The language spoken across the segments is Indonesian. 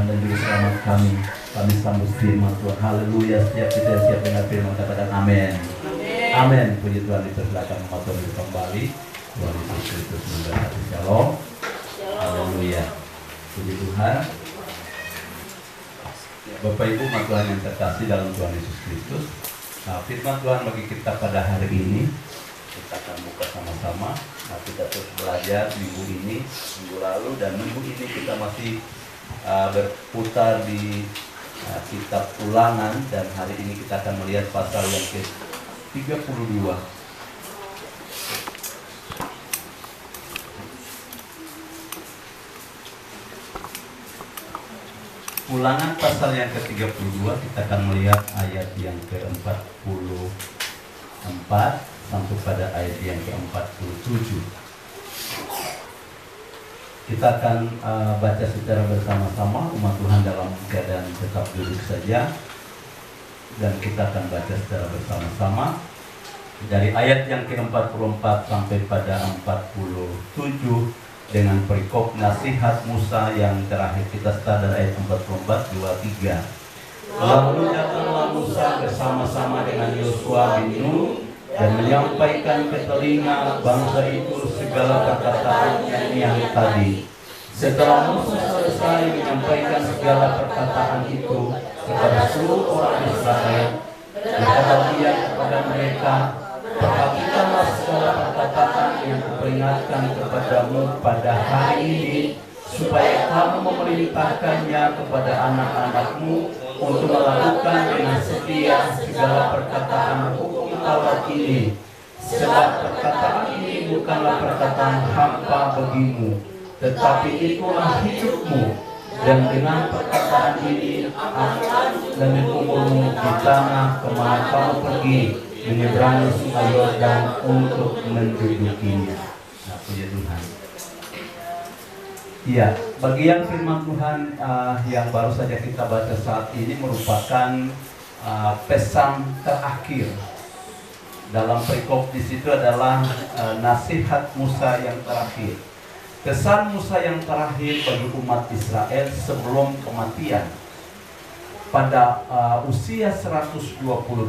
Tuhan dan Juru Selamat kami. Kami sambut firman Tuhan. Haleluya. Setiap kita siap dengar firman, katakan amin. Amin. Puji Tuhan, dipersilakan motor kembali. Tuhan Yesus Kristus memberkati. Shalom. Haleluya. Puji Tuhan. Bapak Ibu umat Tuhan yang terkasih dalam Tuhan Yesus Kristus. Firman Tuhan bagi kita pada hari ini, kita akan buka sama-sama. Kita terus belajar minggu ini, minggu lalu, dan minggu ini kita masih berputar di kitab Ulangan, dan hari ini kita akan melihat pasal yang ke-32. Ulangan pasal yang ke-32, kita akan melihat ayat yang ke-44 sampai pada ayat yang ke-47. Kita akan baca secara bersama-sama, umat Tuhan dalam keadaan tetap duduk saja, dan kita akan baca secara bersama-sama dari ayat yang ke-44 sampai pada 47 dengan perikop nasihat Musa yang terakhir. Kita start dari ayat 44, 2, 3. Lalu datanglah Musa bersama-sama dengan Yosua bin Nun dan menyampaikan ke telinga bangsa itu segala perkataan yang tadi. Setelah Musa selesai menyampaikan segala perkataan itu kepada seluruh orang Israel, berkata dia kepada mereka, perhatikanlah segala perkataan yang kuperingatkan kepadamu pada hari ini, supaya kamu memerintahkannya kepada anak-anakmu untuk melakukan dengan setia segala perkataan hukum Taurat ini. Sebab perkataan ini bukanlah perkataan hampa bagimu, tetapi itulah hidupmu. Dan dengan perkataan ini akan menumbuhmu di tanah kemana kamu pergi, menyeberangi sungai Yordan untuk mendudukinya. Nah, puji Tuhan. Iya, bagian firman Tuhan yang baru saja kita baca saat ini merupakan pesan terakhir. Dalam perikop di situ adalah nasihat Musa yang terakhir. Pesan Musa yang terakhir bagi umat Israel sebelum kematian. Pada usia 120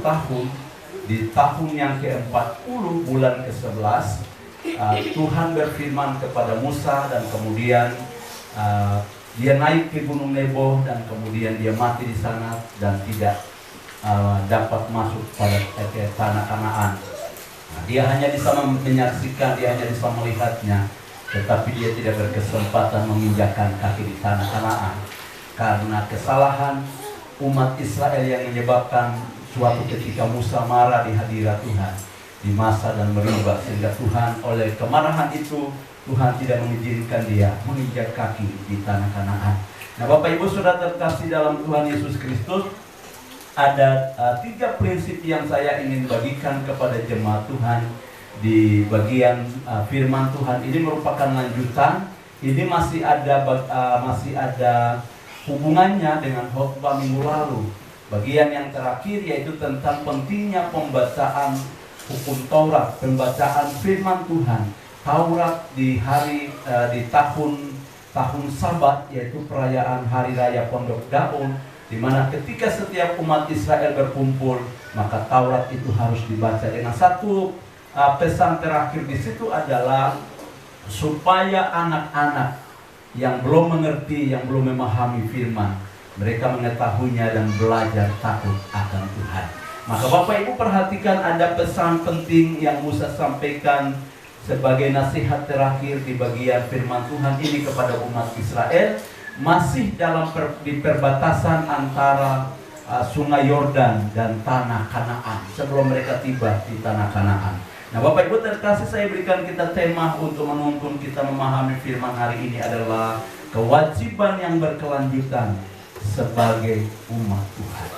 tahun, di tahun yang ke-40 bulan ke-11, Tuhan berfirman kepada Musa, dan kemudian dia naik ke Gunung Nebo, dan kemudian dia mati di sana dan tidak dapat masuk pada tanah Kanaan. Dia hanya bisa menyaksikan, dia hanya bisa melihatnya, tetapi dia tidak berkesempatan menginjakkan kaki di tanah Kanaan karena kesalahan umat Israel yang menyebabkan suatu ketika Musa marah di hadirat Tuhan di masa dan merubah, sehingga Tuhan oleh kemarahan itu Tuhan tidak mengizinkan dia menginjak kaki di tanah Kanaan. Nah, Bapak Ibu Saudara terkasih dalam Tuhan Yesus Kristus, ada 3 prinsip yang saya ingin bagikan kepada jemaat Tuhan di bagian firman Tuhan. Ini merupakan lanjutan. Ini masih ada hubungannya dengan khotbah minggu lalu. Bagian yang terakhir yaitu tentang pentingnya pembacaan hukum Taurat, pembacaan firman Tuhan Taurat di tahun Sabat, yaitu perayaan hari raya Pondok Daun, di mana ketika setiap umat Israel berkumpul, maka Taurat itu harus dibaca. Dengan satu pesan terakhir di situ adalah supaya anak-anak yang belum mengerti, yang belum memahami firman, mereka mengetahuinya dan belajar takut akan Tuhan. Maka Bapak Ibu perhatikan, ada pesan penting yang Musa sampaikan sebagai nasihat terakhir di bagian firman Tuhan ini kepada umat Israel, masih di perbatasan antara sungai Yordan dan tanah Kanaan, sebelum mereka tiba di tanah Kanaan. Nah, Bapak Ibu terkasih, saya berikan kita tema untuk menuntun kita memahami firman hari ini adalah kewajiban yang berkelanjutan sebagai umat Tuhan.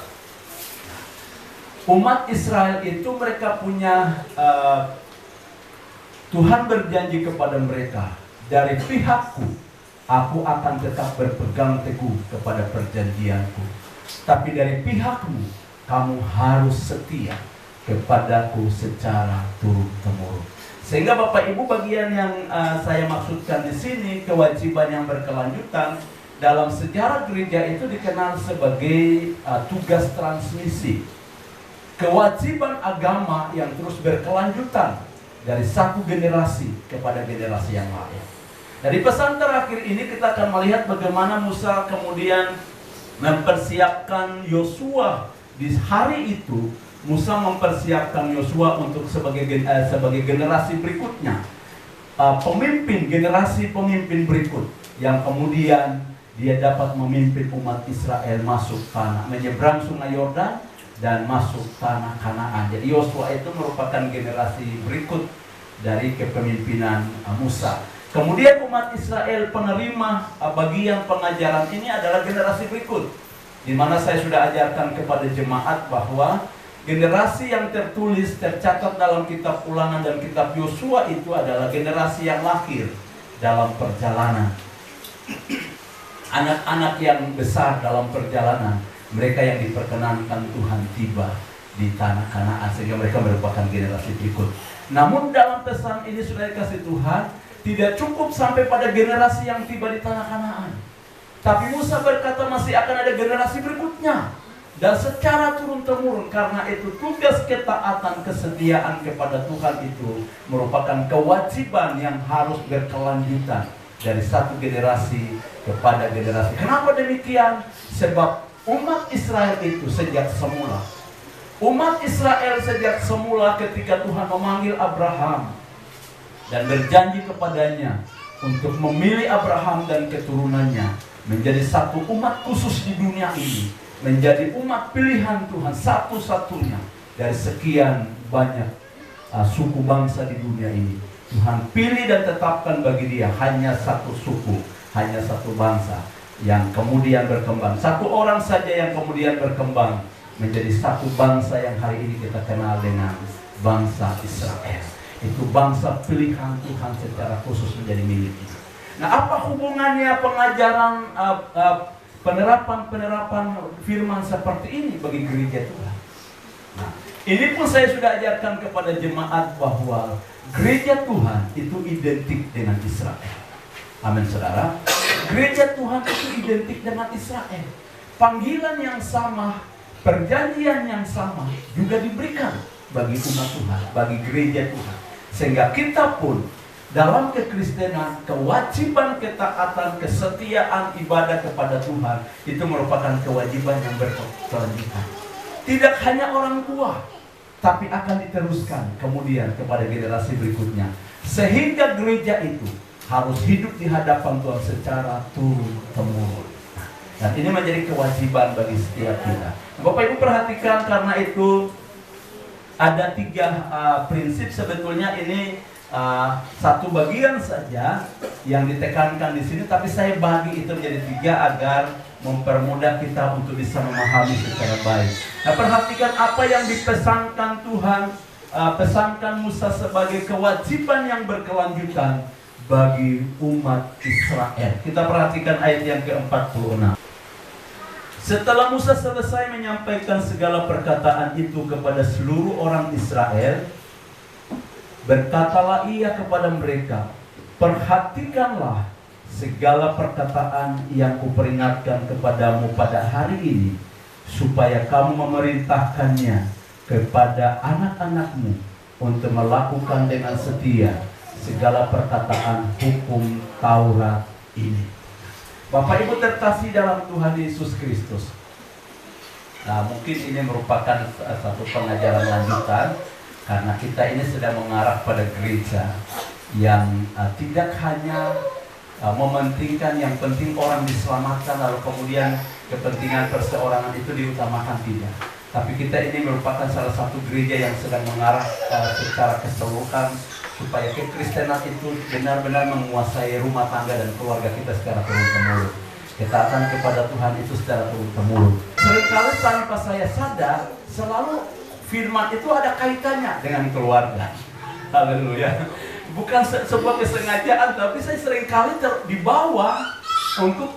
Umat Israel itu mereka punya Tuhan berjanji kepada mereka, dari pihakku aku akan tetap berpegang teguh kepada perjanjianku, tapi dari pihakmu kamu harus setia kepadaku secara turun-temurun. Sehingga Bapak Ibu, bagian yang saya maksudkan di sini kewajiban yang berkelanjutan dalam sejarah gereja itu dikenal sebagai tugas transmisi. Kewajiban agama yang terus berkelanjutan dari satu generasi kepada generasi yang lain. Dari pesan terakhir ini kita akan melihat bagaimana Musa kemudian mempersiapkan Yosua. Di hari itu Musa mempersiapkan Yosua untuk sebagai generasi berikutnya, generasi pemimpin berikut yang kemudian dia dapat memimpin umat Israel masuk tanah, menyeberang sungai Yordan dan masuk tanah Kanaan. Jadi Yosua itu merupakan generasi berikut dari kepemimpinan Musa. Kemudian umat Israel penerima bagian pengajaran ini adalah generasi berikut, di mana saya sudah ajarkan kepada jemaat bahwa generasi yang tercatat dalam kitab Ulangan dan kitab Yosua itu adalah generasi yang lahir dalam perjalanan. Anak-anak yang besar dalam perjalanan, mereka yang diperkenankan Tuhan tiba di tanah Kanaan, sehingga mereka merupakan generasi berikut. Namun dalam pesan ini sudah dikasih Tuhan, tidak cukup sampai pada generasi yang tiba di tanah Kanaan, tapi Musa berkata masih akan ada generasi berikutnya. Dan secara turun-temurun, karena itu tugas ketaatan, kesetiaan kepada Tuhan itu merupakan kewajiban yang harus berkelanjutan dari satu generasi kepada generasi. Kenapa demikian? Sebab umat Israel itu sejak semula, ketika Tuhan memanggil Abraham dan berjanji kepadanya untuk memilih Abraham dan keturunannya menjadi satu umat khusus di dunia ini, menjadi umat pilihan Tuhan satu-satunya dari sekian banyak suku bangsa di dunia ini. Tuhan pilih dan tetapkan bagi dia hanya satu suku, hanya satu bangsa yang kemudian berkembang. Satu orang saja yang kemudian berkembang menjadi satu bangsa yang hari ini kita kenal dengan bangsa Israel. Itu bangsa pilihan Tuhan secara khusus menjadi miliknya. Nah, apa hubungannya pengajaran penerapan firman seperti ini bagi gereja Tuhan? Nah, ini pun saya sudah ajarkan kepada jemaat bahwa gereja Tuhan itu identik dengan Israel. Amin, saudara. Gereja Tuhan itu identik dengan Israel. Panggilan yang sama, perjanjian yang sama juga diberikan bagi umat Tuhan, bagi gereja Tuhan. Sehingga kita pun dalam kekristenan, kewajiban ketaatan, kesetiaan ibadah kepada Tuhan itu merupakan kewajiban yang berkelanjutan. Tidak hanya orang tua, tapi akan diteruskan kemudian kepada generasi berikutnya. Sehingga gereja itu harus hidup di hadapan Tuhan secara turun-temurun. Dan ini menjadi kewajiban bagi setiap kita. Bapak Ibu perhatikan, karena itu ada 3 prinsip. Sebetulnya ini satu bagian saja yang ditekankan di sini, tapi saya bagi itu menjadi 3 agar mempermudah kita untuk bisa memahami secara baik. Nah, perhatikan apa yang dipesankan Tuhan, pesankan Musa sebagai kewajiban yang berkelanjutan bagi umat Israel. Kita perhatikan ayat yang ke-46. Setelah Musa selesai menyampaikan segala perkataan itu kepada seluruh orang Israel, berkatalah ia kepada mereka, perhatikanlah segala perkataan yang kuperingatkan kepadamu pada hari ini, supaya kamu memerintahkannya kepada anak-anakmu untuk melakukan dengan setia segala perkataan hukum Taurat ini. Bapak Ibu terkasih dalam Tuhan Yesus Kristus. Nah, mungkin ini merupakan satu pengajaran lanjutan, karena kita ini sedang mengarah pada gereja yang tidak hanya mementingkan yang penting orang diselamatkan lalu kemudian kepentingan perseorangan itu diutamakan, tidak. Tapi kita ini merupakan salah satu gereja yang sedang mengarah secara keseluruhan supaya kekristenan itu benar-benar menguasai rumah tangga dan keluarga kita secara turun-temurun. Ketaatan kepada Tuhan itu secara turun-temurun. Seringkali tanpa saya sadar, selalu firman itu ada kaitannya dengan keluarga. Haleluya. Bukan sebuah kesengajaan, tapi saya seringkali dibawa untuk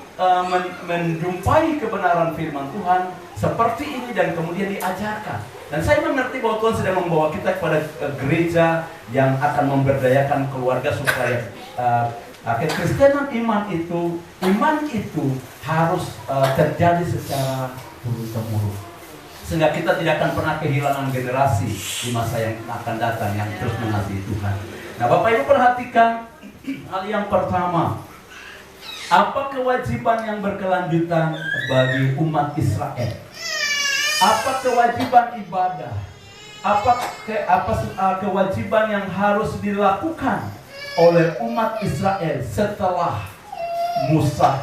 menjumpai kebenaran firman Tuhan seperti ini dan kemudian diajarkan. Dan saya mengerti bahwa Tuhan sedang membawa kita kepada gereja yang akan memberdayakan keluarga supaya Kekristenan iman itu harus terjadi secara turun-temurun, sehingga kita tidak akan pernah kehilangan generasi di masa yang akan datang yang terus mengasihi Tuhan. Nah, Bapak Ibu perhatikan hal yang pertama, apa kewajiban yang berkelanjutan bagi umat Israel? Apa kewajiban ibadah? Apa kewajiban yang harus dilakukan oleh umat Israel setelah Musa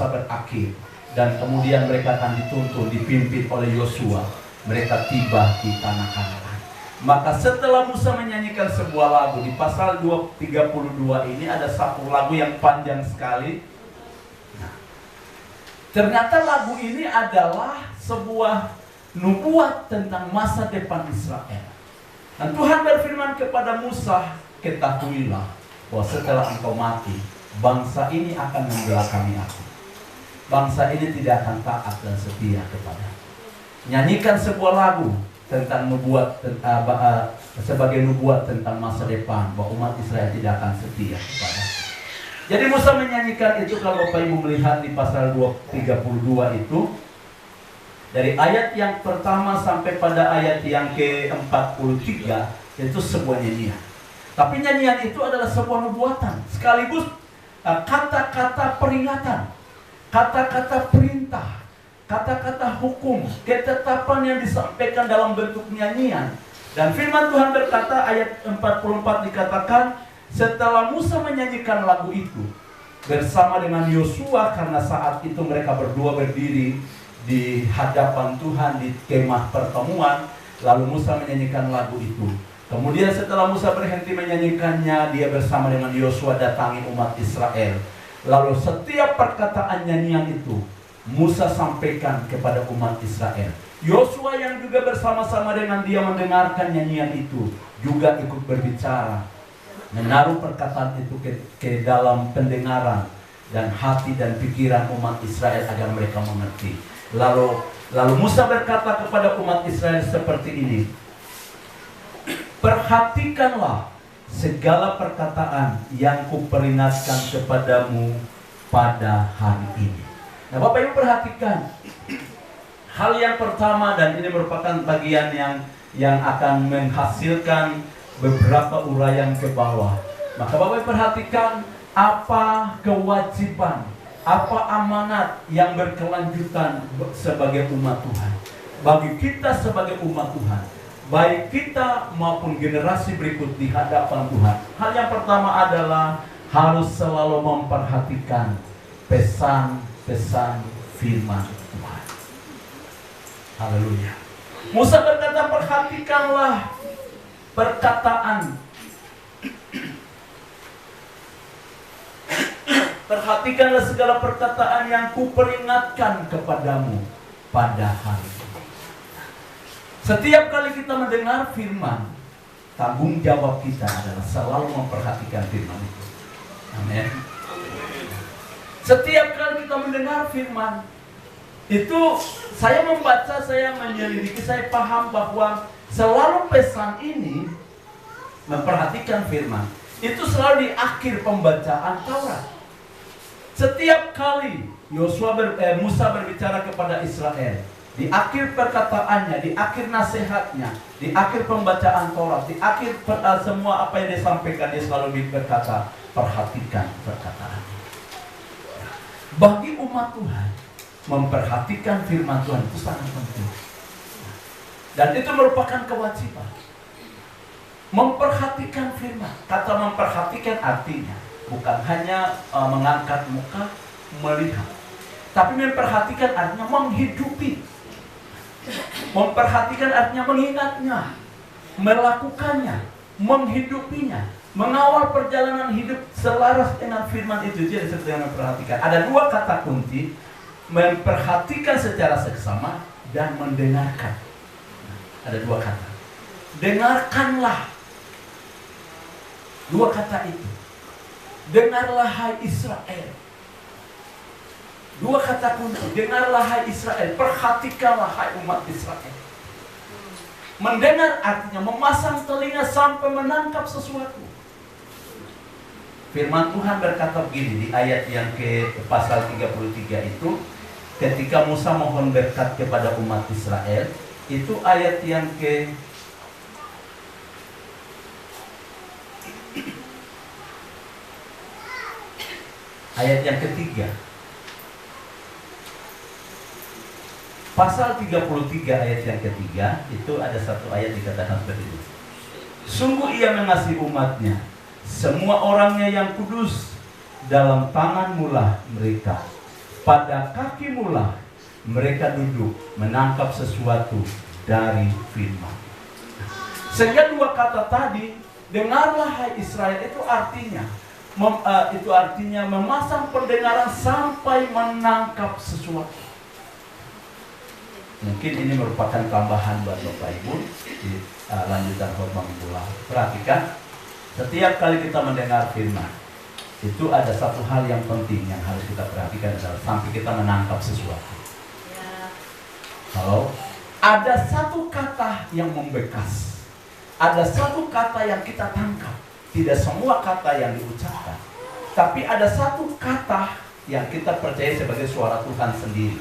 berakhir, dan kemudian mereka akan dituntun, dipimpin oleh Yosua, mereka tiba di tanah Kanaan. Maka setelah Musa menyanyikan sebuah lagu, di pasal 32 ini ada satu lagu yang panjang sekali. Nah, ternyata lagu ini adalah sebuah nubuat tentang masa depan Israel. Dan Tuhan berfirman kepada Musa, ketahuilah bahwa setelah engkau mati, bangsa ini akan membelakangi aku. Bangsa ini tidak akan taat dan setia kepada. Nyanyikan sebuah lagu tentang nubuat, sebagai nubuat tentang masa depan, bahwa umat Israel tidak akan setia kepada. Jadi Musa menyanyikan itu. Kalau Bapak Ibu melihat di pasal 32 itu, dari ayat yang pertama sampai pada ayat yang ke-43, itu sebuah nyanyian. Tapi nyanyian itu adalah sebuah nubuatan, sekaligus kata-kata peringatan, kata-kata perintah, kata-kata hukum, ketetapan yang disampaikan dalam bentuk nyanyian. Dan firman Tuhan berkata, ayat 44 dikatakan, setelah Musa menyanyikan lagu itu bersama dengan Yosua, karena saat itu mereka berdua berdiri di hadapan Tuhan di kemah pertemuan, lalu Musa menyanyikan lagu itu. Kemudian setelah Musa berhenti menyanyikannya, dia bersama dengan Yosua datangi umat Israel. Lalu setiap perkataan nyanyian itu Musa sampaikan kepada umat Israel. Yosua yang juga bersama-sama dengan dia mendengarkan nyanyian itu juga ikut berbicara, menaruh perkataan itu ke dalam pendengaran dan hati dan pikiran umat Israel agar mereka mengerti. Lalu Musa berkata kepada umat Israel seperti ini, perhatikanlah segala perkataan yang kuperingatkan kepadamu pada hari ini. Nah, Bapak Ibu perhatikan hal yang pertama, dan ini merupakan bagian yang akan menghasilkan beberapa uraian ke bawah. Maka Bapak Ibu perhatikan apa kewajiban, apa amanat yang berkelanjutan sebagai umat Tuhan. Bagi kita sebagai umat Tuhan, baik kita maupun generasi berikut di hadapan Tuhan. Hal yang pertama adalah harus selalu memperhatikan pesan-pesan firman Tuhan. Haleluya. Musa berkata, perhatikanlah perkataan. Perhatikanlah segala perkataan yang kuperingatkan kepadamu pada hari ini. Setiap kali kita mendengar firman, tanggung jawab kita adalah selalu memperhatikan firman itu. Amin. Setiap kali kita mendengar firman itu, saya membaca, saya menyelidiki, saya paham bahwa selalu pesan ini, memperhatikan firman, itu selalu di akhir pembacaan Taurat. Setiap kali Musa berbicara kepada Israel, di akhir perkataannya, di akhir nasihatnya, di akhir pembacaan Taurat, di akhir semua apa yang disampaikan, dia selalu berkata, perhatikan perkataan. Bagi umat Tuhan, memperhatikan firman Tuhan itu sangat penting. Dan itu merupakan kewajiban. Memperhatikan firman. Kata memperhatikan artinya bukan hanya mengangkat muka, melihat. Tapi memperhatikan artinya menghidupi. Memperhatikan artinya mengingatnya, melakukannya, menghidupinya, mengawal perjalanan hidup selaras dengan firman itu. Jadi seperti yang memperhatikan. Ada dua kata kunci, memperhatikan secara seksama dan mendengarkan. Ada dua kata. Dengarkanlah. Dua kata itu. Dengarlah hai Israel. Dua kata kunci. Dengarlah hai Israel. Perhatikanlah hai umat Israel. Mendengar artinya memasang telinga sampai menangkap sesuatu. Firman Tuhan berkata begini di ayat yang ke pasal 33 itu, ketika Musa mohon berkat kepada umat Israel, itu ayat yang ke ayat yang ketiga. Pasal 33 ayat yang ketiga, itu ada satu ayat dikatakan seperti ini. Sungguh ia mengasihi umatnya, semua orangnya yang kudus, dalam tangan mula mereka, pada kaki mula mereka duduk menangkap sesuatu dari firman. Sehingga dua kata tadi, dengarlah hai Israel, itu artinya memasang pendengaran sampai menangkap sesuatu. Mungkin ini merupakan tambahan buat Bapak Ibu di lanjutan khotbah minggu lalu. Perhatikan, setiap kali kita mendengar firman, itu ada satu hal yang penting yang harus kita perhatikan adalah sampai kita menangkap sesuatu. Kalau ada satu kata yang membekas, ada satu kata yang kita tangkap. Tidak semua kata yang diucapkan, tapi ada satu kata yang kita percaya sebagai suara Tuhan sendiri.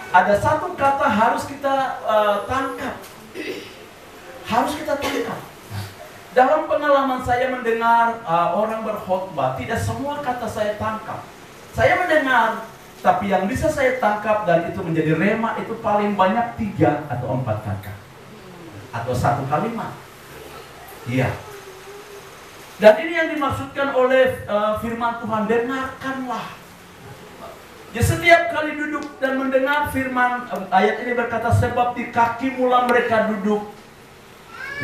Ada satu kata harus kita tangkap. Harus kita tangkap. Dalam pengalaman saya mendengar orang berkhotbah, tidak semua kata saya tangkap. Saya mendengar, tapi yang bisa saya tangkap dan itu menjadi rema itu paling banyak 3 atau 4 kata. Atau 1 kalimat. Iya. Dan ini yang dimaksudkan oleh firman Tuhan, dengarkanlah. Ya, setiap kali duduk dan mendengar firman, ayat ini berkata, sebab di kaki mula mereka duduk.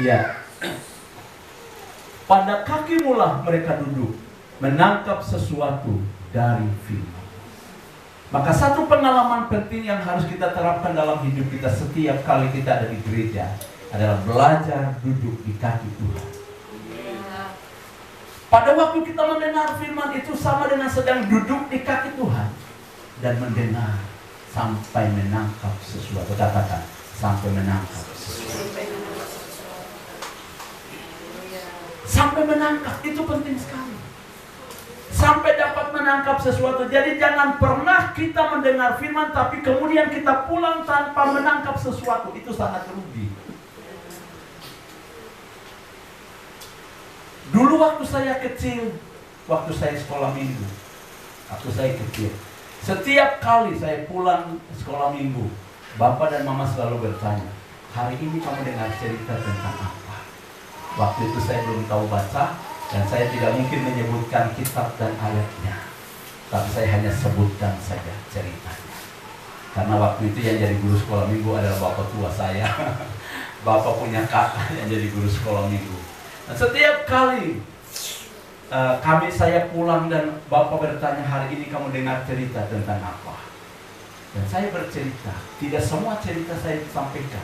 Ya. Pada kaki mula mereka duduk, menangkap sesuatu dari firman. Maka satu pengalaman penting yang harus kita terapkan dalam hidup kita setiap kali kita ada di gereja adalah belajar duduk di kaki Tuhan. Pada waktu kita mendengar firman itu sama dengan sedang duduk di kaki Tuhan dan mendengar sampai menangkap sesuatu. Katakan, sampai menangkap sesuatu. Sampai menangkap, itu penting sekali. Sampai dapat menangkap sesuatu. Jadi jangan pernah kita mendengar firman tapi kemudian kita pulang tanpa menangkap sesuatu. Itu sangat rugi. Dulu waktu saya kecil, waktu saya sekolah minggu, waktu saya kecil, setiap kali saya pulang sekolah minggu, Bapak dan Mama selalu bertanya, hari ini kamu dengar cerita tentang apa? Waktu itu saya belum tahu baca dan saya tidak mungkin menyebutkan kitab dan ayatnya, tapi saya hanya sebutkan saja ceritanya. Karena waktu itu yang jadi guru sekolah minggu adalah bapak tua saya. Bapak punya kakak yang jadi guru sekolah minggu. Dan setiap kali saya pulang dan bapak bertanya, hari ini kamu dengar cerita tentang apa? Dan saya bercerita. Tidak semua cerita saya sampaikan,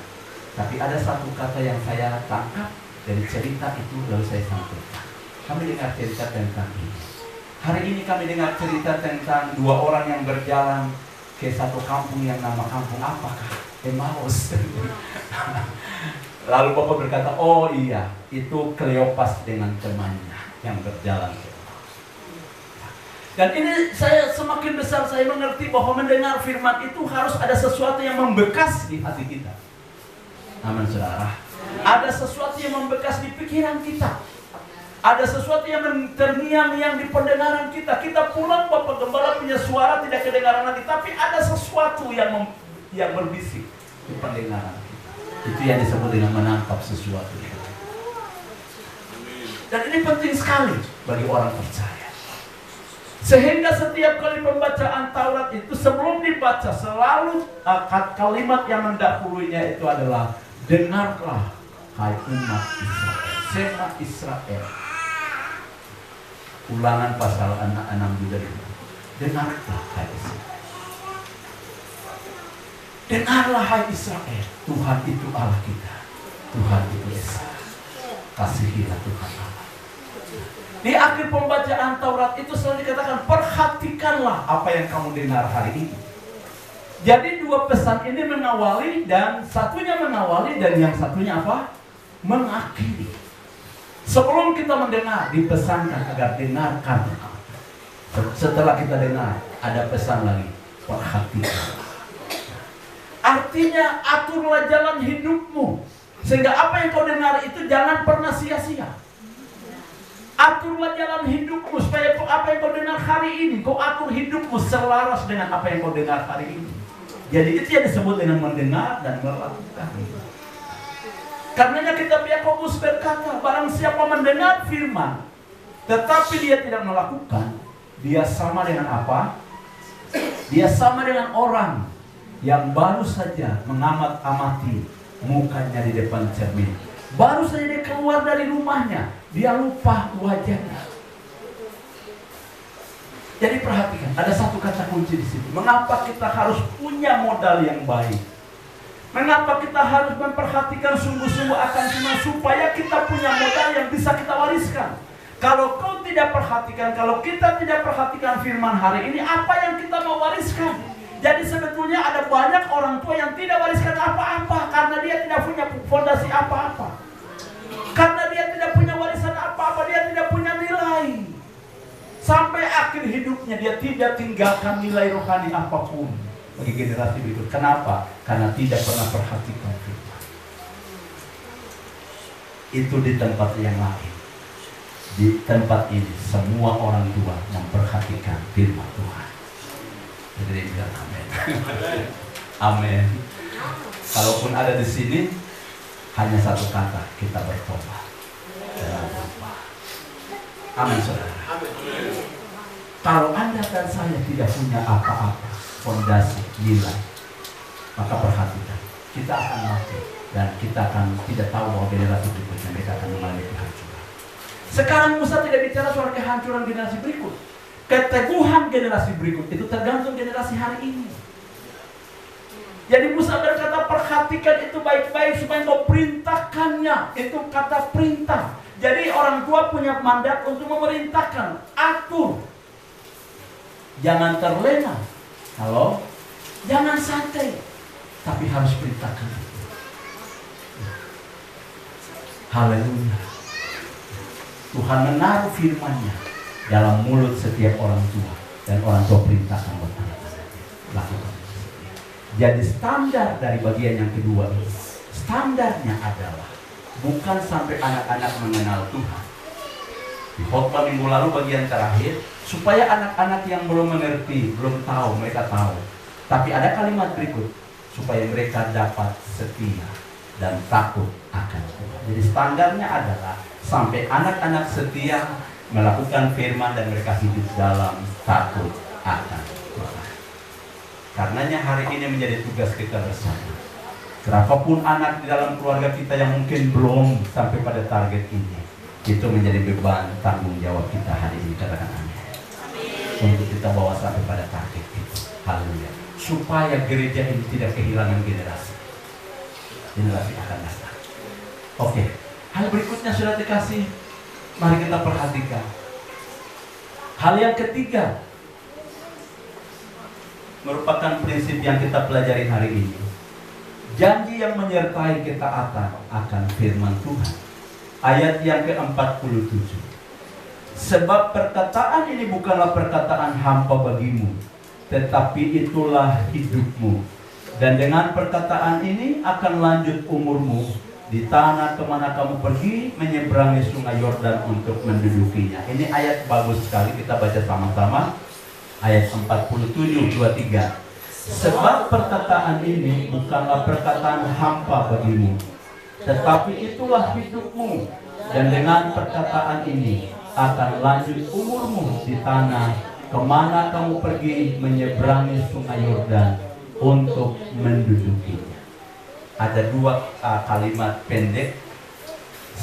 tapi ada satu kata yang saya tangkap dari cerita itu lalu saya sampaikan. Kami dengar cerita tentang ini. Hari ini kami dengar cerita tentang 2 orang yang berjalan ke satu kampung yang nama kampung apakah? Emmaus. Lalu Bapak berkata, oh iya, itu Kleopas dengan temannya yang berjalan ke Emmaus. Dan ini saya semakin besar saya mengerti bahwa mendengar firman itu harus ada sesuatu yang membekas di hati kita. Amin, saudara. Ada sesuatu yang membekas di pikiran kita. Ada sesuatu yang terngiang-ngiang di pendengaran kita. Kita pulang, Bapak Gembala punya suara tidak kedengaran lagi, tapi ada sesuatu yang berbisik di pendengaran kita. Itu yang disebut dengan menangkap sesuatu. Dan ini penting sekali bagi orang percaya. Sehingga setiap kali pembacaan Taurat itu sebelum dibaca selalu kalimat yang mendahulunya itu adalah, dengarlah hai umat Israel, Shema Israel. Ulangan pasal 6 juga itu. Dengarlah hai Israel. Dengarlah hai Israel, Tuhan itu Allah kita. Tuhan itu Esa. Kasihilah Tuhan Allah. Di akhir pembacaan Taurat itu selalu dikatakan, perhatikanlah apa yang kamu dengar hari ini. Jadi 2 pesan ini mengawali dan satunya mengawali dan yang satunya apa? Mengakhiri. Sebelum kita mendengar, dipesankan agar dengarkan. Setelah kita dengar, ada pesan lagi, perhatikan. Artinya aturlah jalan hidupmu, sehingga apa yang kau dengar itu jangan pernah sia-sia. Aturlah jalan hidupmu, supaya apa yang kau dengar hari ini, kau atur hidupmu selaras dengan apa yang kau dengar hari ini. Jadi itu yang disebut dengan mendengar dan melakukan. Karenanya kitab Yakobus berkata, barang siapa mendengar firman, tetapi dia tidak melakukan, dia sama dengan apa? Dia sama dengan orang yang baru saja mengamat-amati mukanya di depan cermin. Baru saja dia keluar dari rumahnya, dia lupa wajahnya. Jadi perhatikan, ada satu kata kunci di situ. Mengapa kita harus punya modal yang baik? Mengapa kita harus memperhatikan sungguh-sungguh akan firman, supaya kita punya modal yang bisa kita wariskan? Kalau kau tidak perhatikan, kalau kita tidak perhatikan firman hari ini, apa yang kita mau wariskan? Jadi sebetulnya ada banyak orang tua yang tidak wariskan apa-apa karena dia tidak punya fondasi apa-apa. Karena dia tidak punya warisan apa-apa, dia tidak punya nilai. Sampai akhir hidupnya dia tidak tinggalkan nilai rohani apapun bagi generasi berikut. Kenapa? Karena tidak pernah perhatikan firman. Itu di tempat yang lain. Di tempat ini semua orang tua memperhatikan firman Tuhan. Jadi dia bilang amin. Amin. Kalaupun ada di sini hanya satu kata, kita bertobat. Amin, saudara. Kalau Anda dan saya tidak punya apa-apa, fondasi, nilai, maka perhatikan, kita akan mati dan kita akan tidak tahu bahwa generasi berikutnya mereka akan mengalami kehancuran. Sekarang Musa tidak bicara soal kehancuran generasi berikut. Keteguhan generasi berikut itu tergantung generasi hari ini. Jadi Musa berkata, perhatikan itu baik-baik supaya kau perintahkannya. Itu kata perintah. Jadi orang tua punya mandat untuk memerintahkan, atur. Jangan terlena. Halo? Jangan santai. Tapi harus perintahkan. Haleluya. Tuhan menaruh firman-Nya dalam mulut setiap orang tua. Dan orang tua perintahkan buat anak-anaknya. Lakukan. Jadi standar dari bagian yang kedua ini, standarnya adalah bukan sampai anak-anak mengenal Tuhan. Di khotbah minggu lalu bagian terakhir, supaya anak-anak yang belum mengerti, belum tahu, mereka tahu. Tapi ada kalimat berikut, supaya mereka dapat setia dan takut akan Tuhan. Jadi standarnya adalah sampai anak-anak setia melakukan firman dan mereka hidup dalam takut akan Tuhan. Karenanya hari ini menjadi tugas kita bersama. Berapapun anak di dalam keluarga kita yang mungkin belum sampai pada target ini, itu menjadi beban tanggung jawab kita hari ini. Katakan amin. Untuk kita bawa sampai pada target itu. Haleluya. Supaya gereja ini tidak kehilangan generasi. Generasi akan datang. Oke. Hal berikutnya sudah dikasih. Mari kita perhatikan. Hal yang ketiga merupakan prinsip yang kita pelajari hari ini. Janji yang menyertai ketaatan akan firman Tuhan. Ayat yang ke-47. Sebab perkataan ini bukanlah perkataan hampa bagimu, tetapi itulah hidupmu. Dan dengan perkataan ini akan lanjut umurmu di tanah kemana kamu pergi, menyeberangi sungai Yordan untuk mendudukinya. Ini ayat bagus sekali, kita baca sama-sama. Ayat 47:23. Sebab perkataan ini bukanlah perkataan hampa bagimu, tetapi itulah hidupmu. Dan dengan perkataan ini akan lanjut umurmu di tanah kemana kamu pergi, menyeberangi sungai Yordan untuk mendudukinya. Ada dua kalimat pendek.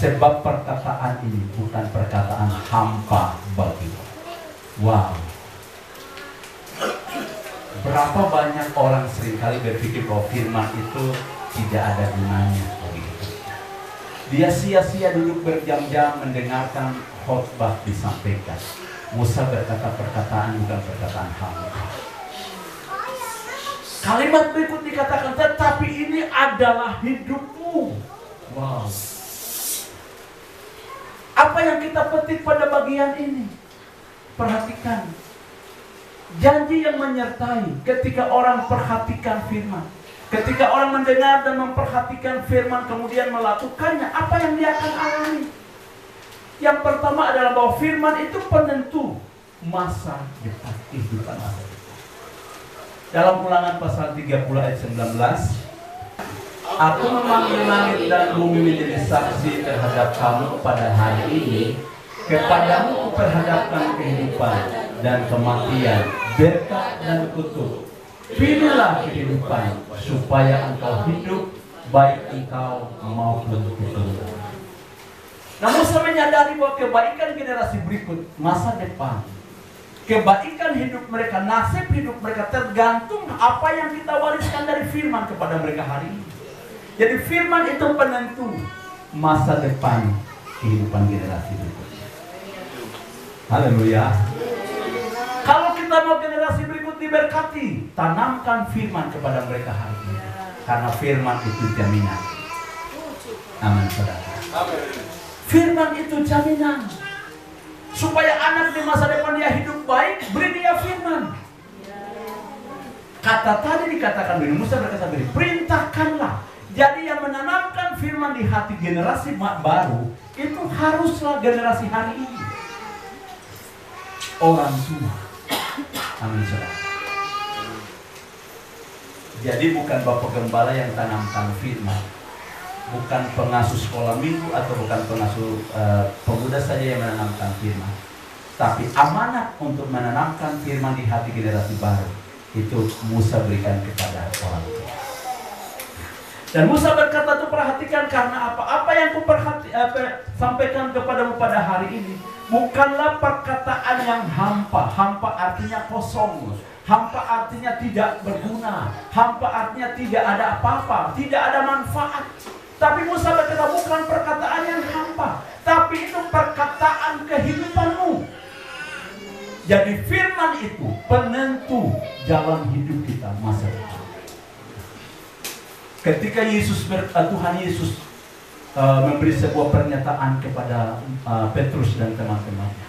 Sebab perkataan ini bukan perkataan hampa bagimu. Wow. Berapa banyak orang seringkali berpikir bahwa firman itu tidak ada gunanya bagi kita. Dia sia-sia duduk berjam-jam mendengarkan khotbah disampaikan. Musa berkata perkataan bukan perkataan hampa. Kalimat berikut dikatakan, tetapi ini adalah hidupmu. Wow. Apa yang kita petik pada bagian ini? Perhatikan. Janji yang menyertai ketika orang perhatikan firman. Ketika orang mendengar dan memperhatikan firman kemudian melakukannya, apa yang dia akan alami? Yang pertama adalah bahwa firman itu penentu masa depan, kehidupan masa depan. Dalam Ulangan pasal 30 ayat 19, Aku memanggil langit dan bumi menjadi saksi terhadap kamu pada hari ini. Kepadamu kuperhadapkan kehidupan dan kematian, berkat dan kutuk. Pilihlah kehidupan supaya engkau hidup, baik engkau maupun keturunan. Nah, Musa menyadari bahwa kebaikan generasi berikut, masa depan, kebaikan hidup mereka, nasib hidup mereka tergantung apa yang kita wariskan dari firman kepada mereka hari ini. Jadi firman itu penentu masa depan kehidupan generasi berikutnya. Haleluya. Kalau kita mau generasi berikut diberkati, tanamkan firman kepada mereka hari ini. Karena firman itu jaminan. Amin, saudara. Firman itu jaminan. Supaya anak di masa depan dia hidup baik, beri dia firman. Kata tadi dikatakan begini, Musa berkata begini, perintahkanlah. Jadi yang menanamkan firman di hati generasi baru, itu haruslah generasi hari ini. Orang tua. Amin, saudara. Jadi bukan bapak gembala yang tanamkan firman, bukan pengasuh sekolah minggu atau bukan pengasuh pemuda saja yang menanamkan firman, tapi amanat untuk menanamkan firman di hati generasi baru itu Musa berikan kepada orang tua. Dan Musa berkata, tuh perhatikan, karena apa yang sampaikan kepadamu pada hari ini bukanlah perkataan yang hampa. Hampa artinya kosong. Hampa artinya tidak berguna. Hampa artinya tidak ada apa-apa, tidak ada manfaat. Tapi Musa berkata bukan perkataan yang hampa, tapi itu perkataan kehidupanmu. Jadi firman itu penentu jalan hidup kita masa depan. Ketika Tuhan Yesus memberi sebuah pernyataan kepada Petrus dan teman-temannya.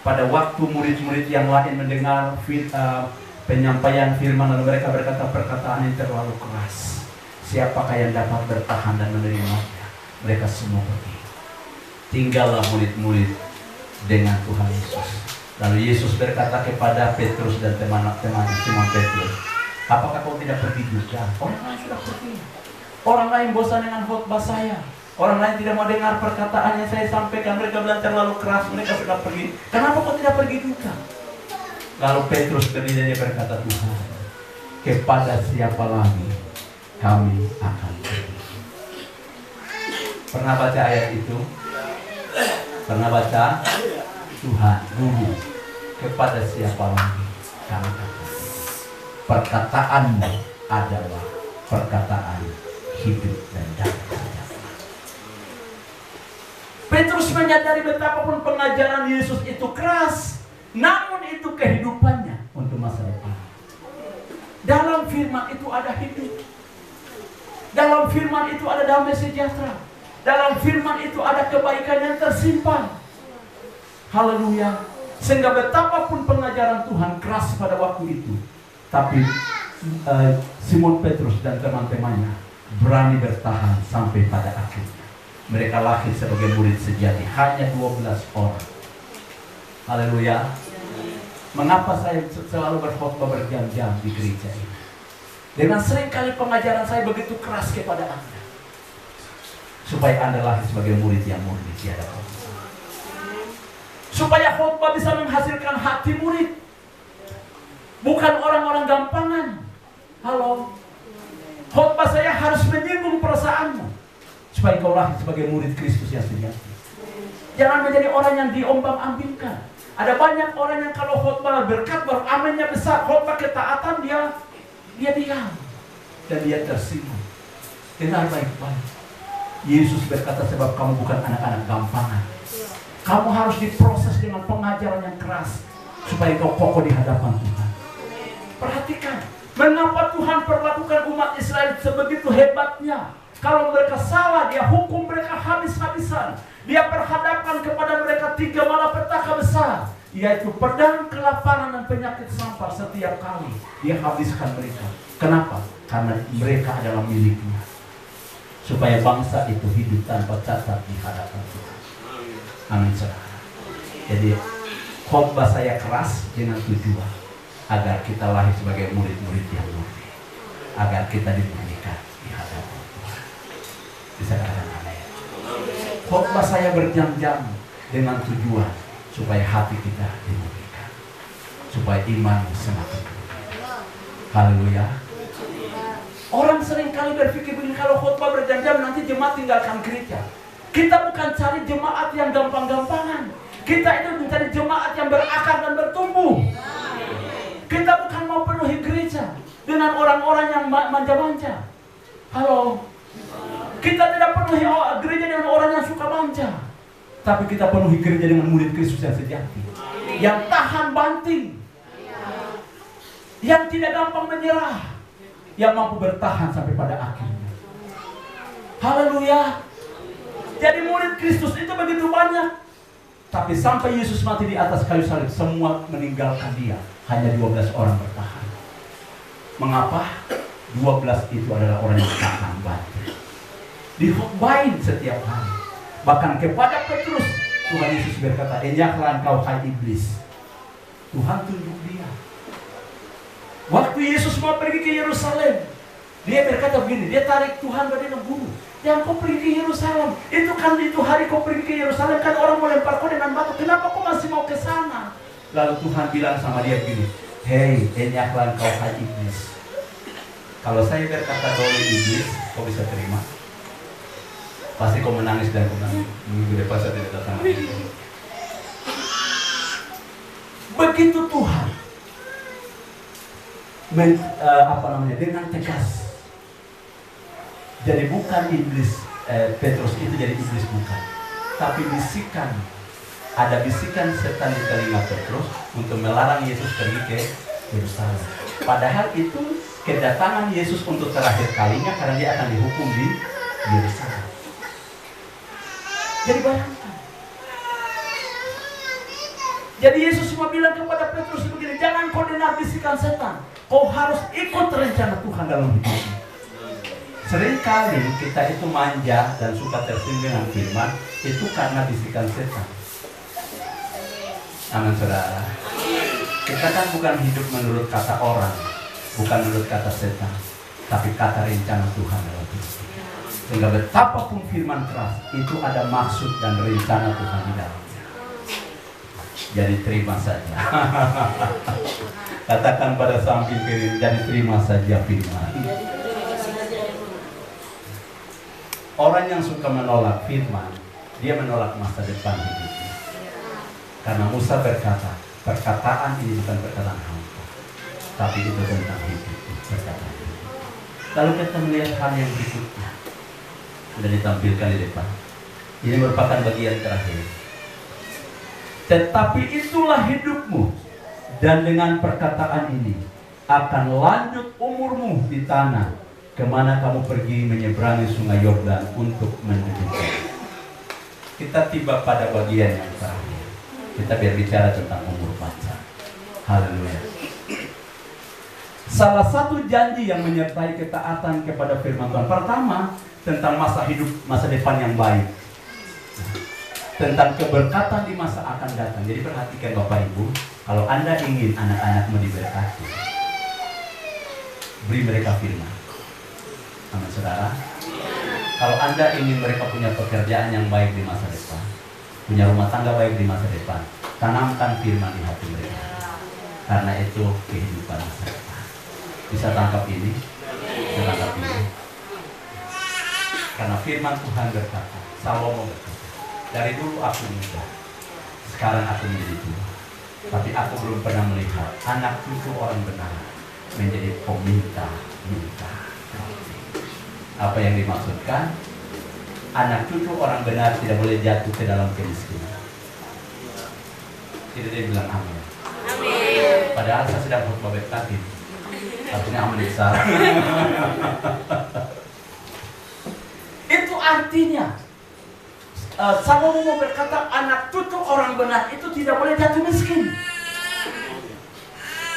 Pada waktu murid-murid yang lain mendengar penyampaian firman, lalu mereka berkata perkataan yang terlalu keras. Siapakah yang dapat bertahan dan menerimanya? Mereka semua pergi. Tinggallah murid-murid dengan Tuhan Yesus. Lalu Yesus berkata kepada Petrus dan teman-teman Simon Petrus, apakah kau tidak pergi juga? Orang lain sudah pergi. Orang lain bosan dengan khotbah saya. Orang lain tidak mau dengar perkataan yang saya sampaikan. Mereka bilang terlalu keras, mereka sudah pergi. Kenapa kau tidak pergi juga? Lalu Petrus berdiri dan berkata, Tuhan, kepada siapa lagi kami akan pergi? Pernah baca ayat itu? Pernah baca? Tuhan, Guru, kepada siapa lagi kami akan pergi? Perkataanmu adalah perkataan hidup dan damai. Petrus menyadari betapapun pengajaran Yesus itu keras, namun itu kehidupannya untuk masa depan. Dalam firman itu ada hidup. Dalam firman itu ada damai sejahtera. Dalam firman itu ada kebaikan yang tersimpan. Haleluya. Sehingga betapapun pengajaran Tuhan keras pada waktu itu, tapi Simon Petrus dan teman-temannya berani bertahan sampai pada akhirnya. Mereka lahir sebagai murid sejati, hanya 12 orang. Haleluya. Mengapa saya selalu berkhotbah berjam-jam di gereja ini? Dengan seringkali pengajaran saya begitu keras kepada Anda, supaya Anda lahir sebagai murid yang murni di hadapan Tuhan. Supaya khotbah bisa menghasilkan hati murid, bukan orang-orang gampangan. Halo. Khotbah saya harus menyinggung perasaanmu, supaya kau lahir sebagai murid Kristus yang sejati. Jangan menjadi orang yang diombang-ambingkan. Ada banyak orang yang kalau khotbah berkat baru amennya besar, khotbah ketaatan dia diam dan dia tersinggung. Dengar baik-baik. Yesus berkata, sebab kamu bukan anak-anak gampangan. Kamu harus diproses dengan pengajaran yang keras supaya kau kokoh di hadapan Tuhan. Perhatikan, mengapa Tuhan perlakukan umat Israel sebegitu hebatnya. Kalau mereka salah, dia hukum mereka habis-habisan. Dia perhadapkan kepada mereka 3 malapetaka besar, yaitu pedang, kelaparan, dan penyakit sampar. Setiap kali dia habiskan mereka. Kenapa? Karena mereka adalah miliknya, supaya bangsa itu hidup tanpa cacat di hadapan Tuhan. Amin, saudara. Jadi khotbah saya keras dengan tujuan agar kita lahir sebagai murid-murid yang murni, agar kita dimurnikan di hadapan Tuhan. Bisa katakan amin. Khotbah saya berjam-jam dengan tujuan supaya hati kita dimurnikan, supaya iman semakin tinggi. Haleluya. Orang sering kali berpikir begini, kalau khotbah berjam-jam nanti jemaat tinggalkan gereja. Kita bukan cari jemaat yang gampang-gampangan. Kita itu mencari jemaat yang berakar dan bertumbuh. Kita bukan mau penuhi gereja dengan orang-orang yang manja-manja. Halo. Kita tidak penuhi gereja dengan orang yang suka manja. Tapi kita penuhi gereja dengan murid Kristus yang sejati, yang tahan banting, yang tidak gampang menyerah, yang mampu bertahan sampai pada akhirnya. Haleluya. Jadi murid Kristus itu begitu banyak, tapi sampai Yesus mati di atas kayu salib, semua meninggalkan dia. Hanya 12 orang bertahan. Mengapa? 12 itu adalah orang yang tahan banting, dikhotbahin setiap hari. Bahkan kepada Petrus, Tuhan Yesus berkata, "Enyahlah engkau hai iblis." Tuhan tunjuk dia. Waktu Yesus mau pergi ke Yerusalem, dia berkata begini, dia tarik Tuhan pada guru, "Yang kau pergi ke Yerusalem, itu hari kau pergi ke Yerusalem kan orang mau lempar kau dengan batu. Kenapa kau masih mau ke sana?" Lalu Tuhan bilang sama dia begini, "Hei, enyahlah engkau hai iblis." Kalau saya berkata oleh iblis, kau bisa terima? Pasti kau menangis dan kau menangis. Minggu depan saya tidak datang lagi. Begitu Tuhan dengan tegas. Jadi bukan iblis, Petrus itu jadi iblis bukan. Tapi bisikan, ada bisikan setan di telinga Petrus untuk melarang Yesus pergi ke Yerusalem. Padahal itu kedatangan Yesus untuk terakhir kalinya, karena dia akan dihukum di Yerusalem. Jadi bayangkan. Jadi Yesus cuma bilang kepada Petrus begini, "Jangan kau dengar bisikan setan. Kau harus ikut rencana Tuhan dalam hidupmu." Seringkali kita itu manja dan suka tersinggung dengan firman, itu karena bisikan setan. Amin, saudara. Kita kan bukan hidup menurut kata orang, bukan menurut kata setan, tapi kata rencana Tuhan dalam hidup. Sehingga betapapun firman keras, itu ada maksud dan rencana Tuhan di dalamnya. Jadi terima saja. Katakan pada samping kiri, jadi terima saja firman. Orang yang suka menolak firman, dia menolak masa depan hidupnya. Karena Musa berkata, perkataan ini bukan perkataan hampa, tapi itu tentang hidup. Perkataan hidup. Lalu kita melihat hal yang berikutnya, sudah ditampilkan di depan. Ini merupakan bagian terakhir. Tetapi itulah hidupmu, dan dengan perkataan ini akan lanjut umurmu di tanah kemana kamu pergi menyeberangi sungai Yordan untuk menduduki. Kita tiba pada bagian yang terakhir. Kita berbicara tentang umur panjang. Haleluya. Salah satu janji yang menyertai ketaatan kepada firman Tuhan, pertama tentang masa hidup, masa depan yang baik, tentang keberkatan di masa akan datang. Jadi perhatikan Bapak Ibu, kalau Anda ingin anak-anakmu diberkati, beri mereka firman. Amin, saudara. Kalau Anda ingin mereka punya pekerjaan yang baik di masa depan, punya rumah tangga baik di masa depan, tanamkan firman di hati mereka. Karena itu kehidupan masa depan. Bisa tangkap ini? Bisa tangkap ini? Karena firman Tuhan berkata, Salomo berkata, "Dari dulu aku muda, sekarang aku menjadi tua, tapi aku belum pernah melihat anak cucu orang benar menjadi peminta-minta." Apa yang dimaksudkan? Anak cucu orang benar tidak boleh jatuh ke dalam kemiskinan. Tidak, dia bilang amin. Amin. Padahal saya sedang khotbah berkati, artinya amin besar. artinya Salomo berkata anak cucu orang benar itu tidak boleh jatuh miskin.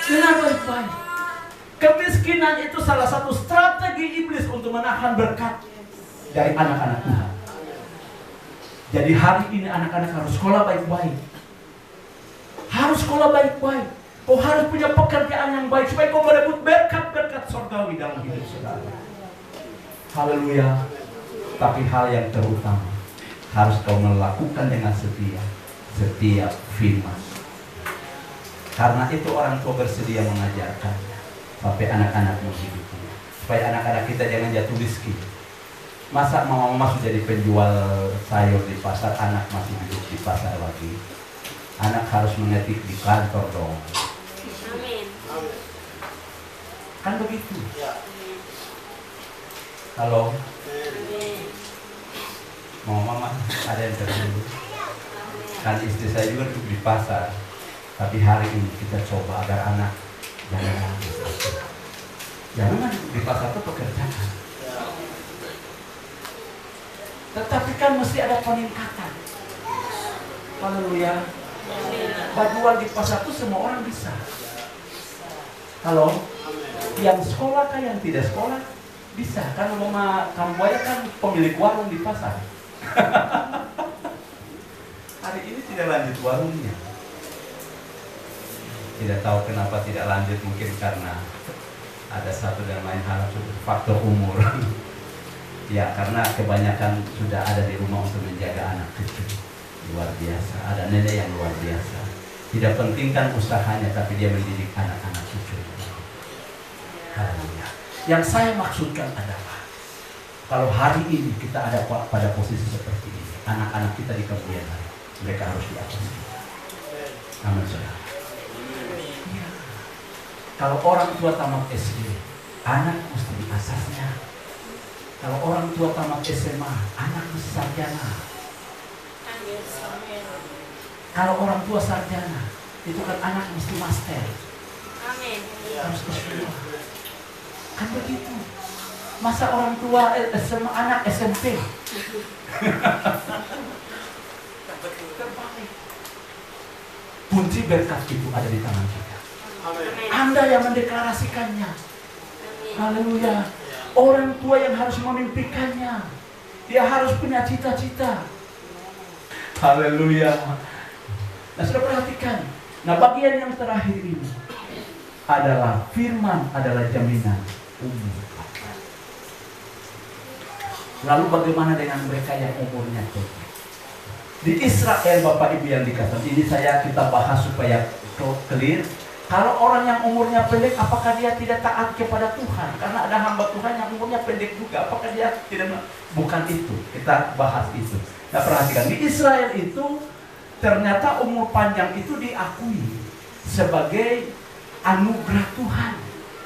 Dengan baik-baik. Kemiskinan itu salah satu strategi iblis untuk menahan berkat dari anak-anak Tuhan. Jadi hari ini anak-anak harus sekolah baik-baik. Harus sekolah baik-baik. Kau harus punya pekerjaan yang baik supaya kau merebut berkat-berkat surgawi dalam hidup saudara. Haleluya. Tapi hal yang terutama harus kau melakukan dengan setia setiap firman. Karena itu orang tua bersedia mengajarkannya sampai anak-anak menghidupnya. Supaya anak-anak kita jangan jatuh miskin. Masa mama sudah jadi penjual sayur di pasar, anak masih duduk di pasar lagi. Anak harus mengetik di kantor dong. Amin. Kan begitu. Halo. Mama ada yang tersinggung. Kan istri saya juga duduk di pasar. Tapi hari ini kita coba agar anak jangan di pasar itu pekerjaan. Tetapi kan mesti ada peningkatan. Haleluya. Berjual di pasar itu semua orang bisa. Halo. Yang sekolah kan yang tidak sekolah bisa. Kan Mama Kambuaya kan pemilik warung di pasar. Hari ini tidak lanjut warungnya. Tidak tahu kenapa tidak lanjut, mungkin karena ada satu dan lain hal, faktor umur. Ya, karena kebanyakan sudah ada di rumah untuk menjaga anak kecil. Luar biasa, ada nenek yang luar biasa. Tidak pentingkan usahanya, tapi dia mendidik anak-anak cucu. Haleluya. Yang saya maksudkan adalah, kalau hari ini kita ada pada posisi seperti ini, anak-anak kita di kemudian hari, mereka harus diatas kita. Amin, saudara. Kalau orang tua tamat SD, anak mesti diasasnya. Kalau orang tua tamat SMA, anak mesti sarjana. Kalau orang tua sarjana, itu kan anak mesti master. Amin. Harus S2. Kan begitu. Masa orang tua SMA, anak SMP? Terbalik. Kunci berkat itu ada di tangan kita. Anda yang mendeklarasikannya. Haleluya. Orang tua yang harus memimpikannya. Dia harus punya cita-cita. Haleluya. Nah, sudah perhatikan. Nah, bagian yang terakhir ini adalah firman adalah jaminan umur. Lalu bagaimana dengan mereka yang umurnya pendek? Di Israel, Bapak Ibu yang dikatakan ini kita bahas supaya clear. Kalau orang yang umurnya pendek, apakah dia tidak taat kepada Tuhan? Karena ada hamba Tuhan yang umurnya pendek juga. Apakah dia tidak? Bukan itu. Kita bahas itu. Nah, perhatikan. Di Israel itu, ternyata umur panjang itu diakui sebagai anugerah Tuhan.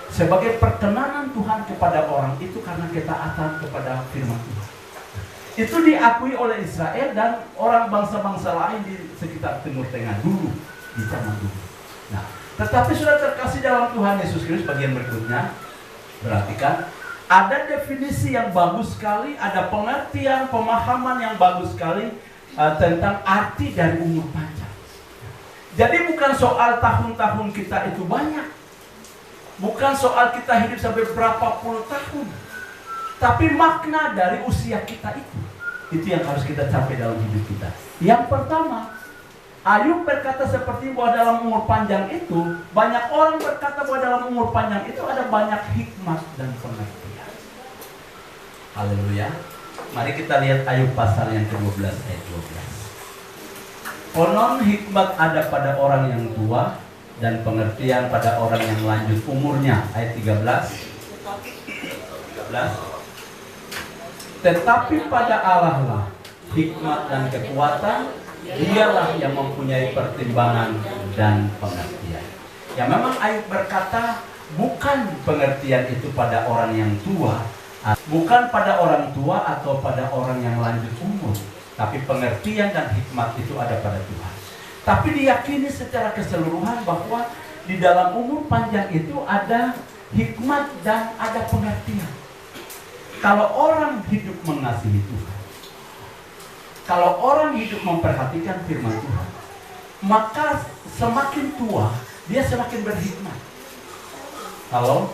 Sebagai perkenanan Tuhan kepada orang itu karena ketaatan kepada firman Tuhan. Itu diakui oleh Israel dan orang bangsa-bangsa lain di sekitar Timur Tengah dulu. Di zaman dulu. Nah, tetapi sudah terkasih dalam Tuhan Yesus Kristus bagian berikutnya. Perhatikan, ada definisi yang bagus sekali, ada pengertian, pemahaman yang bagus sekali tentang arti dari umur panjang. Jadi bukan soal tahun-tahun kita itu banyak. Bukan soal kita hidup sampai berapa puluh tahun. Tapi makna dari usia kita itu. Itu yang harus kita capai dalam hidup kita. Yang pertama, Ayub berkata seperti bahwa dalam umur panjang itu, banyak orang berkata bahwa dalam umur panjang itu ada banyak hikmat dan pengertian. Haleluya. Mari kita lihat Ayub pasal yang ke-12 ayat 12. Konon hikmat ada pada orang yang tua dan pengertian pada orang yang lanjut umurnya. Ayat 13. Tetapi pada Allah lah hikmat dan kekuatan, dialah yang mempunyai pertimbangan dan pengertian. Ya, memang Ayub berkata bukan pengertian itu pada orang yang tua, bukan pada orang tua atau pada orang yang lanjut umur, tapi pengertian dan hikmat itu ada pada Tuhan. Tapi diyakini secara keseluruhan bahwa di dalam umur panjang itu ada hikmat dan ada pengertian. Kalau orang hidup mengasihi Tuhan, kalau orang hidup memperhatikan firman Tuhan, maka semakin tua dia semakin berhikmat. Halo?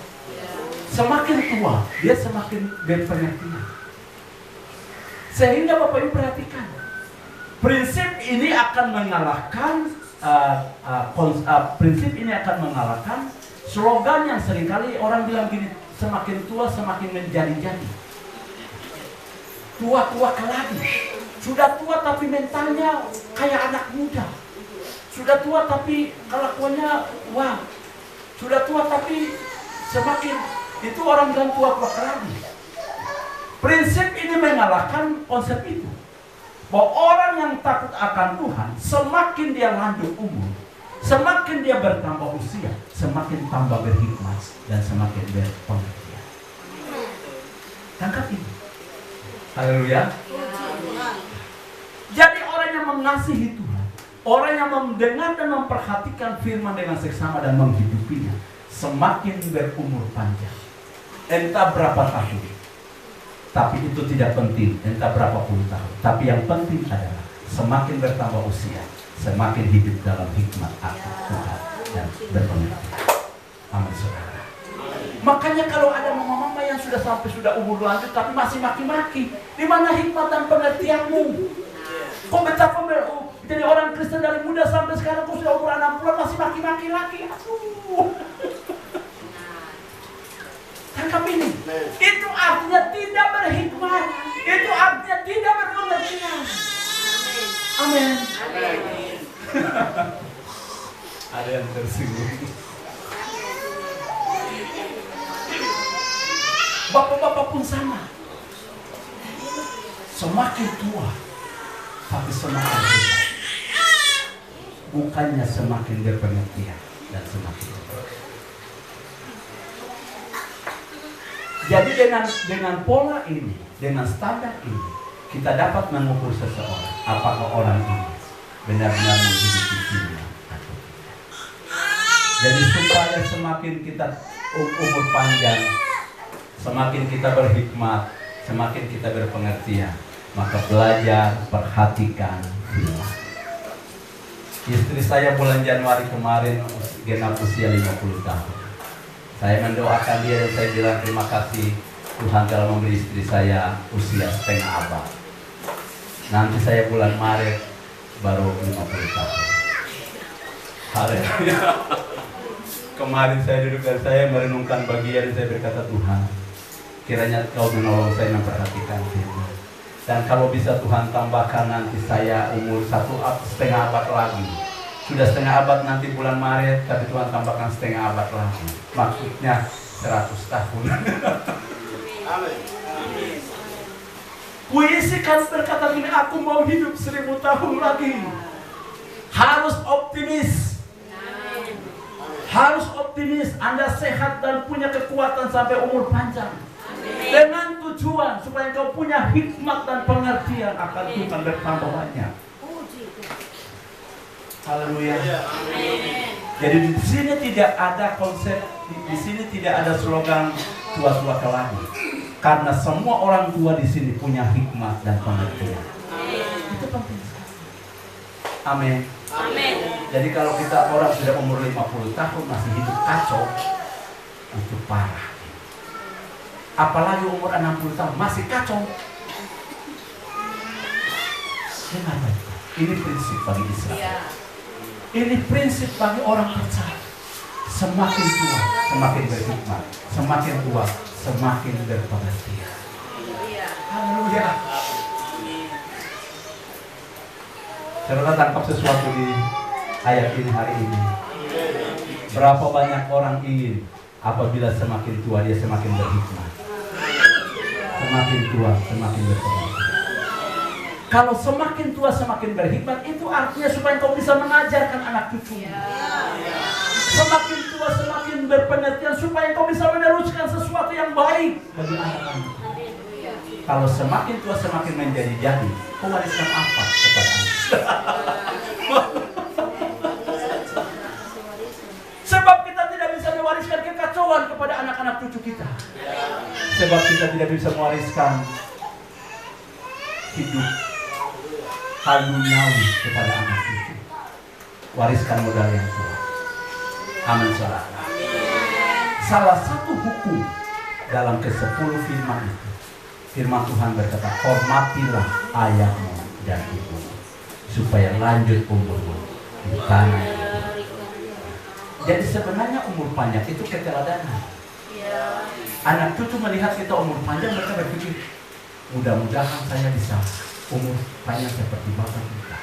Semakin tua dia semakin berpengertian. Sehingga Bapak Ibu perhatikan, prinsip ini akan mengalahkan slogan yang seringkali orang bilang gini, semakin tua semakin menjadi-jadi. Tua-tua keladi. Sudah tua tapi mentalnya kayak anak muda. Sudah tua tapi kelakuannya wah. Sudah tua tapi semakin itu orang bilang tua-tua keladi. Prinsip ini mengalahkan konsep itu. Bahwa orang yang takut akan Tuhan, semakin dia lanjut umur, semakin dia bertambah usia, semakin tambah berhikmat dan semakin berpengertian. Tangkap ini. Haleluya. Jadi orang yang mengasihi Tuhan, orang yang mendengar dan memperhatikan firman dengan seksama dan menghidupinya, semakin berumur panjang. Entah berapa tahun, tapi itu tidak penting, entah berapa puluh tahun. Tapi yang penting adalah semakin bertambah usia, semakin hidup dalam hikmat akan Tuhan dan berpengertian. Amin, saudara. Makanya kalau ada mama-mama yang sudah umur lanjut tapi masih maki-maki, di mana hikmat dan pengertianmu? Kok betapa jadi orang Kristen dari muda sampai sekarang kok sudah umur 60 masih maki-maki lagi? Aduh. Tangkap ini. Itu artinya tidak berhikmat. Itu artinya tidak berpengertian. Amin. Ada yang tersinggung. Bapak-bapak pun sama. Semakin tua, tapi semakin hebat. Bukannya semakin berpengertian dan semakin hebat. Jadi dengan pola ini, dengan standar ini, kita dapat mengukur seseorang apakah orang ini benar-benar menghidupi firman atau tidak. Jadi supaya semakin kita umur panjang, semakin kita berhikmat, semakin kita berpengertian, maka belajar, perhatikan firman. Istri saya bulan Januari kemarin genap usia 50 tahun. Saya mendoakan dia dan saya bilang terima kasih Tuhan telah memberi istri saya usia setengah abad. Nanti saya bulan Maret baru 50 tahun. Haleluya. Kemarin saya duduk dan saya merenungkan bagian, saya berkata Tuhan, kiranya Kau menolong saya memperhatikan firman. Dan kalau bisa Tuhan tambahkan nanti saya umur setengah abad lagi. Sudah setengah abad nanti bulan Maret, tapi Tuhan tambahkan setengah abad lagi. Maksudnya 100 tahun. Amin. Puisikan berkata gini, aku mau hidup 1000 tahun lagi. Harus optimis. Harus optimis. Anda sehat dan punya kekuatan sampai umur panjang. Dengan tujuan supaya kau punya hikmat dan pengertian akan Tuhan bertambah banyak. Haleluya. Jadi di sini tidak ada konsep, di sini tidak ada slogan tua-tua keladi. Karena semua orang tua di sini punya hikmat dan pengertian. Itu penting sekali. Amin. Amin. Jadi kalau kita orang sudah umur 50 tahun masih hidup kacau, itu parah. Apalagi umur 60 tahun masih kacau. Ini prinsip bagi Israel. Ini prinsip bagi orang percaya. Semakin tua, semakin berhikmat. Semakin tua, semakin berpengertian. Haleluya. Saudara tangkap sesuatu di ayat ini hari ini. Berapa banyak orang ingin apabila semakin tua dia semakin berhikmat. Semakin tua, semakin berpengertian. Kalau semakin tua semakin berhikmat, itu artinya supaya kau bisa mengajarkan anak cucu. Semakin tua semakin berpengertian supaya kau bisa meneruskan sesuatu yang baik bagi anak-anak. Kalau semakin tua semakin menjadi-jadi, kau wariskan apa kepada anak? Sebab kita tidak bisa mewariskan kekacauan kepada anak-anak anak cucu kita. Sebab kita tidak bisa mewariskan hidup hal duniawi kepada anak cucu. Wariskan modal yang tua. Amin saudara. Salah satu hukum dalam ke-10 firman itu, firman Tuhan berkata, hormatilah ayahmu dan ibumu supaya lanjut umurmu di tanah itu. Jadi sebenarnya umur panjang itu keteladanan. Anak cucu melihat kita umur panjang, mereka berpikir, mudah-mudahan saya bisa umur panjang seperti bapak kita.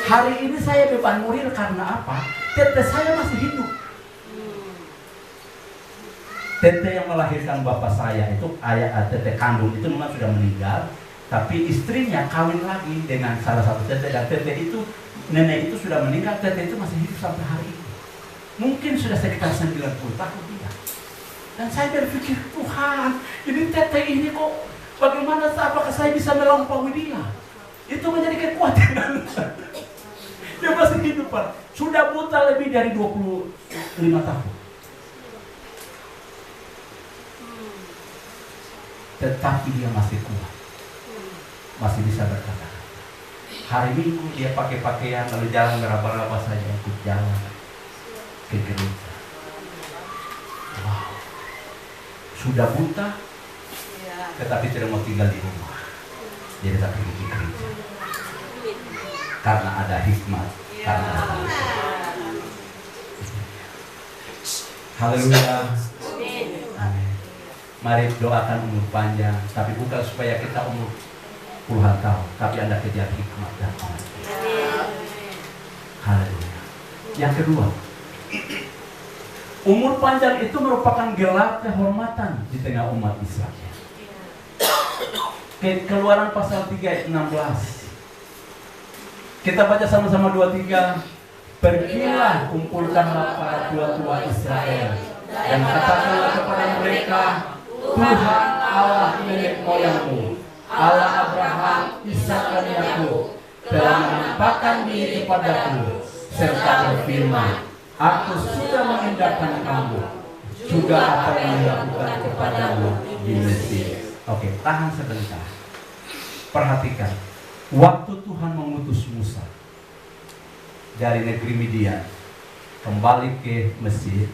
Hari ini saya beban murid karena apa? Tete saya masih hidup. Tete yang melahirkan bapak saya itu, tete kandung itu memang sudah meninggal, tapi istrinya kawin lagi dengan salah satu tete, dan tete itu, nenek itu sudah meninggal, tete itu masih hidup sampai hari ini. Mungkin sudah sekitar 90 tahun dia. Dan saya berpikir, Tuhan, ini tete ini kok, bagaimana, apakah saya bisa melampaui dia? Itu menjadi kekuatan. Dia masih hidup, Pak. Sudah buta lebih dari 25 tahun. Tetapi dia masih kuat. Masih bisa berkata. Hari Minggu dia pakai pakaian lalu jalan meraba-raba saja ikut jalan ke gereja. Wow. Sudah buta, tetapi tidak mau tinggal di rumah. Dia tetap pergi ke gereja. Karena ada hikmat. Karena ada haleluya. Amin. Mari doakan umur panjang, tapi bukan supaya kita umur puluhan tahun, tapi Anda kejar hikmat dan amal. Haleluya. Yang kedua, umur panjang itu merupakan gelar kehormatan di tengah umat Israel. Keluaran pasal 3 ayat 16. Kita baca sama-sama 2-3. Pergilah, kumpulkanlah para tua-tua Israel dan katakanlah kepada mereka, Tuhan Allah nenek moyangmu, Allah Abraham, Ishak dan Yakub telah menampakkan diri kepadaku serta berfirman, aku sudah mengindahkan kamu juga apa yang dilakukan kepadamu di Mesir. Oke, tahan sebentar. Perhatikan, waktu Tuhan mengutus Musa dari negeri Midian kembali ke Mesir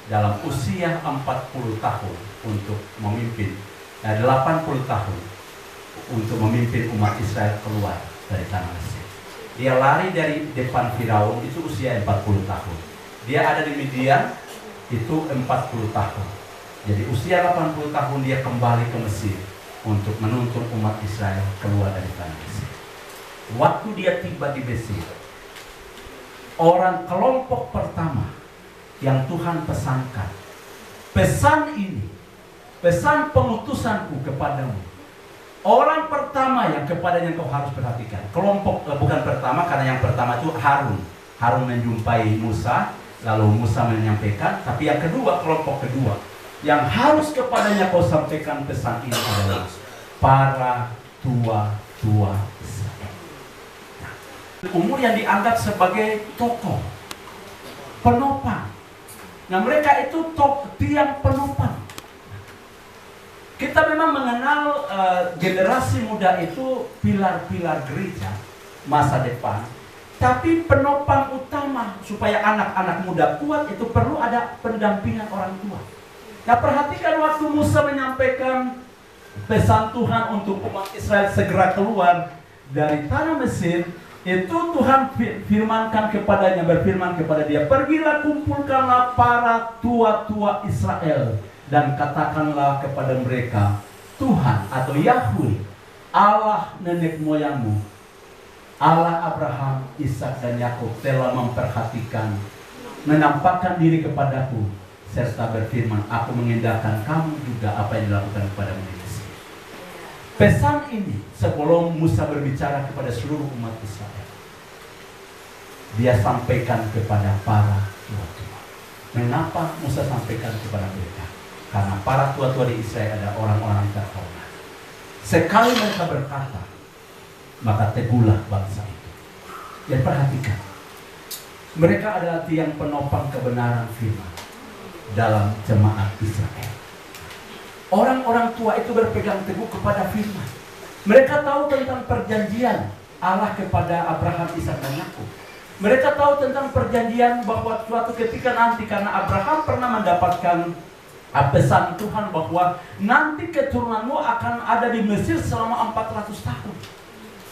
dalam usia 40 tahun untuk memimpin, 80 tahun untuk memimpin umat Israel keluar dari tanah Mesir. Dia lari dari depan Firaun itu usia 40 tahun. Dia ada di Midian itu 40 tahun. Jadi usia 80 tahun dia kembali ke Mesir untuk menuntun umat Israel keluar dari tanah Mesir. Waktu dia tiba di Mesir, orang kelompok pertama yang Tuhan pesankan, pesan ini, pesan pengutusanku kepadamu. Orang pertama yang kepadanya kau harus perhatikan. Kelompok bukan pertama, karena yang pertama itu Harun. Harun menjumpai Musa, lalu Musa menyampaikan. Tapi yang kedua, kelompok kedua yang harus kepadanya kau sampaikan pesan ini adalah para tua-tua Israel. Nah, umur yang dianggap sebagai tokoh, penopang. Nah, mereka itu tiang penopang. Kita memang mengenal generasi muda itu pilar-pilar gereja masa depan. Tapi penopang utama supaya anak-anak muda kuat itu perlu ada pendampingan orang tua. Nah, perhatikan waktu Musa menyampaikan pesan Tuhan untuk umat Israel segera keluar dari tanah Mesir, itu Tuhan firmankan kepadanya, berfirman kepada dia, pergilah kumpulkanlah para tua-tua Israel dan katakanlah kepada mereka, Tuhan atau Yahweh, Allah nenek moyangmu, Allah Abraham, Ishak dan Yakub telah memperhatikan, menampakkan diri kepadaku, serta berfirman, aku mengindahkan kamu juga apa yang dilakukan kepada Mesir. Pesan ini sebelum Musa berbicara kepada seluruh umat Israel, dia sampaikan kepada para tua-tua. Mengapa Musa sampaikan kepada mereka? Karena para tua-tua di Israel adalah orang-orang terhormat. Sekali mereka berkata, maka teguhlah bangsa itu. Dan perhatikan, mereka adalah tiang penopang kebenaran firman. dalam jemaat Israel. Orang-orang tua itu berpegang teguh kepada firman. Mereka tahu tentang perjanjian Allah kepada Abraham, Ishak dan Yakub. Mereka tahu tentang perjanjian bahwa suatu ketika nanti, karena Abraham pernah mendapatkan pesan Tuhan bahwa nanti keturunanmu akan ada di Mesir selama 400 tahun.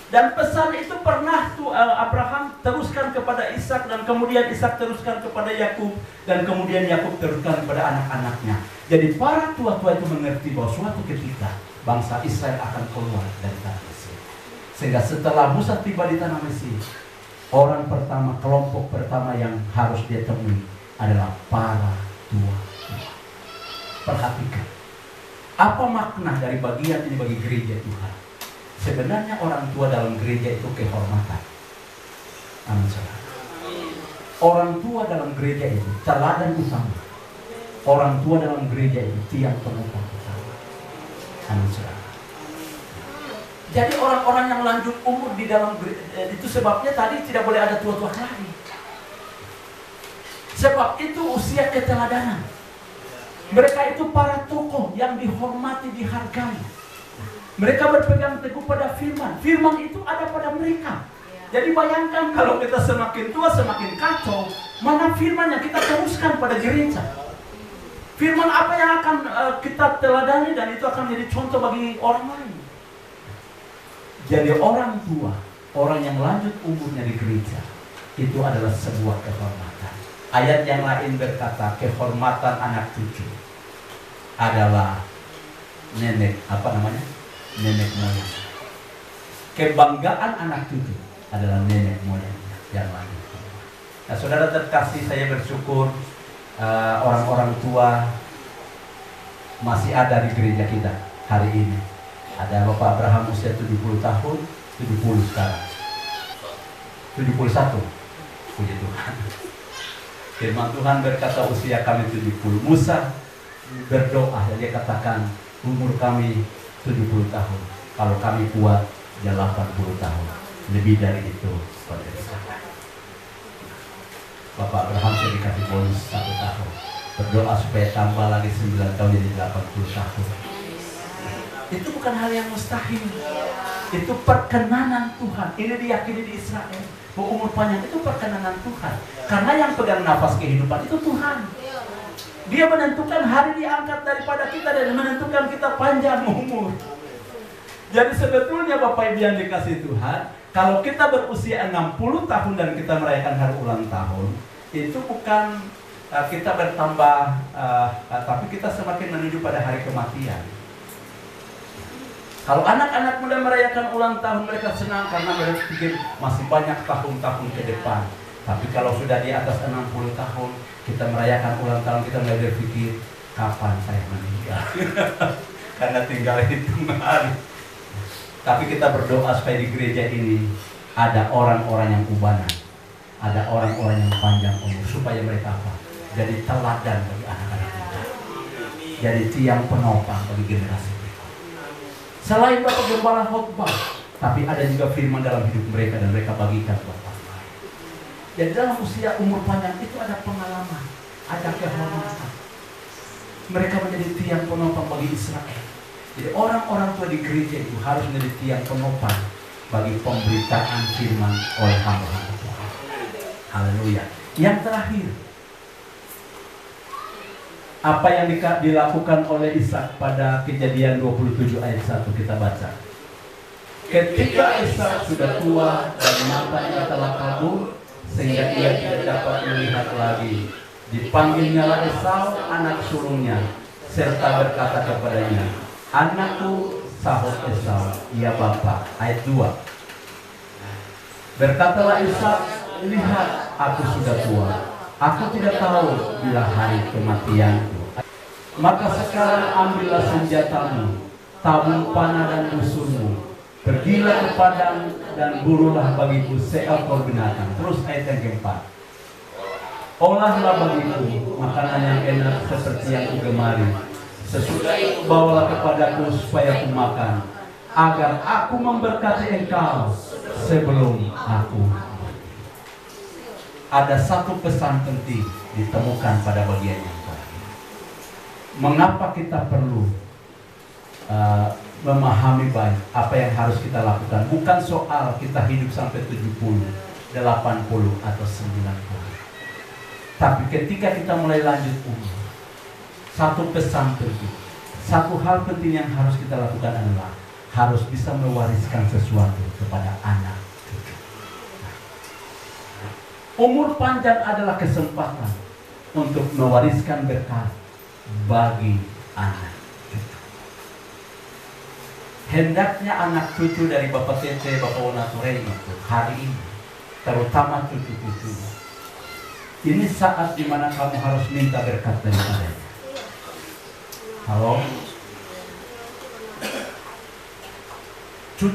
Dan pesan itu pernah Abraham teruskan kepada Ishak, dan kemudian Ishak teruskan kepada Yakub, dan kemudian Yakub teruskan kepada anak-anaknya. Jadi para tua-tua itu mengerti bahwa suatu ketika bangsa Israel akan keluar dari tanah Mesir. Sehingga setelah Musa tiba di tanah Mesir, orang pertama, kelompok pertama yang harus dia temui adalah para tua-tua. Perhatikan, apa makna dari bagian ini bagi gereja Tuhan? Sebenarnya orang tua dalam gereja itu kehormatan. Amin, saudara. Orang tua dalam gereja itu teladan utama. Orang tua dalam gereja itu tiang penopang utama. Amin, saudara. Jadi orang-orang yang lanjut umur di dalam gereja, itu sebabnya tadi tidak boleh ada tua-tua lagi. Sebab itu usia keteladanan. Mereka itu para tokoh yang dihormati, dihargai. Mereka berpegang teguh pada firman. Firman itu ada pada mereka. Jadi bayangkan kalau kita semakin tua, semakin kacau, mana firman yang kita teruskan pada gereja? Firman apa yang akan kita teladani dan itu akan menjadi contoh bagi orang lain? Jadi orang tua, orang yang lanjut umurnya di gereja, itu adalah sebuah kehormatan. Ayat yang lain berkata, kehormatan anak cucu adalah nenek, nenek moyang. Kebanggaan anak cucu adalah nenek moyangnya yang lanjut. Nah, saudara terkasih, saya bersyukur orang-orang tua masih ada di gereja kita hari ini. Ada Bapak Abraham usia 70 tahun, 70 sekarang, 71. Puji Tuhan. Firman Tuhan berkata usia kami 70. Musa berdoa, dia katakan umur kami 70 tahun. Kalau kami kuat, dia 80 tahun. Lebih dari itu, saudara. Bapak Abraham sudah dikasih bonus 1 tahun. Berdoa supaya tambah lagi 9 tahun jadi 80 tahun. Itu bukan hal yang mustahil. Itu perkenanan Tuhan. Ini diyakini di Israel. Bahwa umur panjang itu perkenanan Tuhan. Karena yang pegang nafas kehidupan itu Tuhan. Dia menentukan hari diangkat daripada kita dan menentukan kita panjang umur. Jadi sebetulnya Bapak Ibu yang dikasih Tuhan, kalau kita berusia 60 tahun dan kita merayakan hari ulang tahun, itu bukan kita bertambah, tapi kita semakin menuju pada hari kematian. Kalau anak-anak muda merayakan ulang tahun, mereka senang karena mereka pikir masih banyak tahun-tahun ke depan. Tapi kalau sudah di atas 60 tahun, kita merayakan ulang tahun, kita mulai berpikir, kapan saya meninggal? Karena tinggal hitung hari. Tapi kita berdoa supaya di gereja ini ada orang-orang yang ubanan, ada orang-orang yang panjang umur, supaya mereka apa? Jadi teladan bagi anak-anak kita, jadi tiang penopang bagi generasi mereka. Selain Bapak Gembala khotbah, tapi ada juga firman dalam hidup mereka dan mereka bagikan buat orang lain. Jadi dalam usia umur panjang itu ada pengalaman, ada kehormatan. Mereka menjadi tiang penopang bagi Israel. Jadi orang-orang tua di gereja itu harus menjadi tiang penopang bagi pemberitaan firman oleh hamba-hamba Tuhan. Haleluya. Yang terakhir, apa yang dilakukan oleh Ishak pada Kejadian 27 ayat 1 kita baca. Ketika Ishak sudah tua dan matanya telah kabur sehingga ia tidak dapat melihat lagi, dipanggilnya Esau anak sulungnya serta berkata kepadanya, "Anakku," sahut Esau, "Ya Bapa." Ayat 2. Berkatalah Ishak, "Lihat, aku sudah tua. Aku tidak tahu bila hari kematianku. Maka sekarang ambillah senjatamu, tabung panah dan busurmu. Pergilah ke padang dan burulah bagiku seekor binatang." Terus ayat yang keempat. "Olahlah bagiku makanan yang enak seperti yang kugemari. Sesudah itu bawalah kepadaku supaya aku makan, agar aku memberkati engkau sebelum aku mati." Ada satu pesan penting ditemukan pada bagian yang terakhir. Mengapa kita perlu memahami baik apa yang harus kita lakukan? Bukan soal kita hidup sampai 70, 80 atau 90. Tapi ketika kita mulai lanjut umur, satu pesan penting, satu hal penting yang harus kita lakukan adalah harus bisa mewariskan sesuatu kepada anak cucu. Umur panjang adalah kesempatan untuk mewariskan berkat bagi anak cucu. Hendaknya anak cucu dari Bapak Tete, Bapak Onature itu hari ini, terutama cucu-cucunya, ini saat dimana kamu harus minta berkat dari mereka. Halo,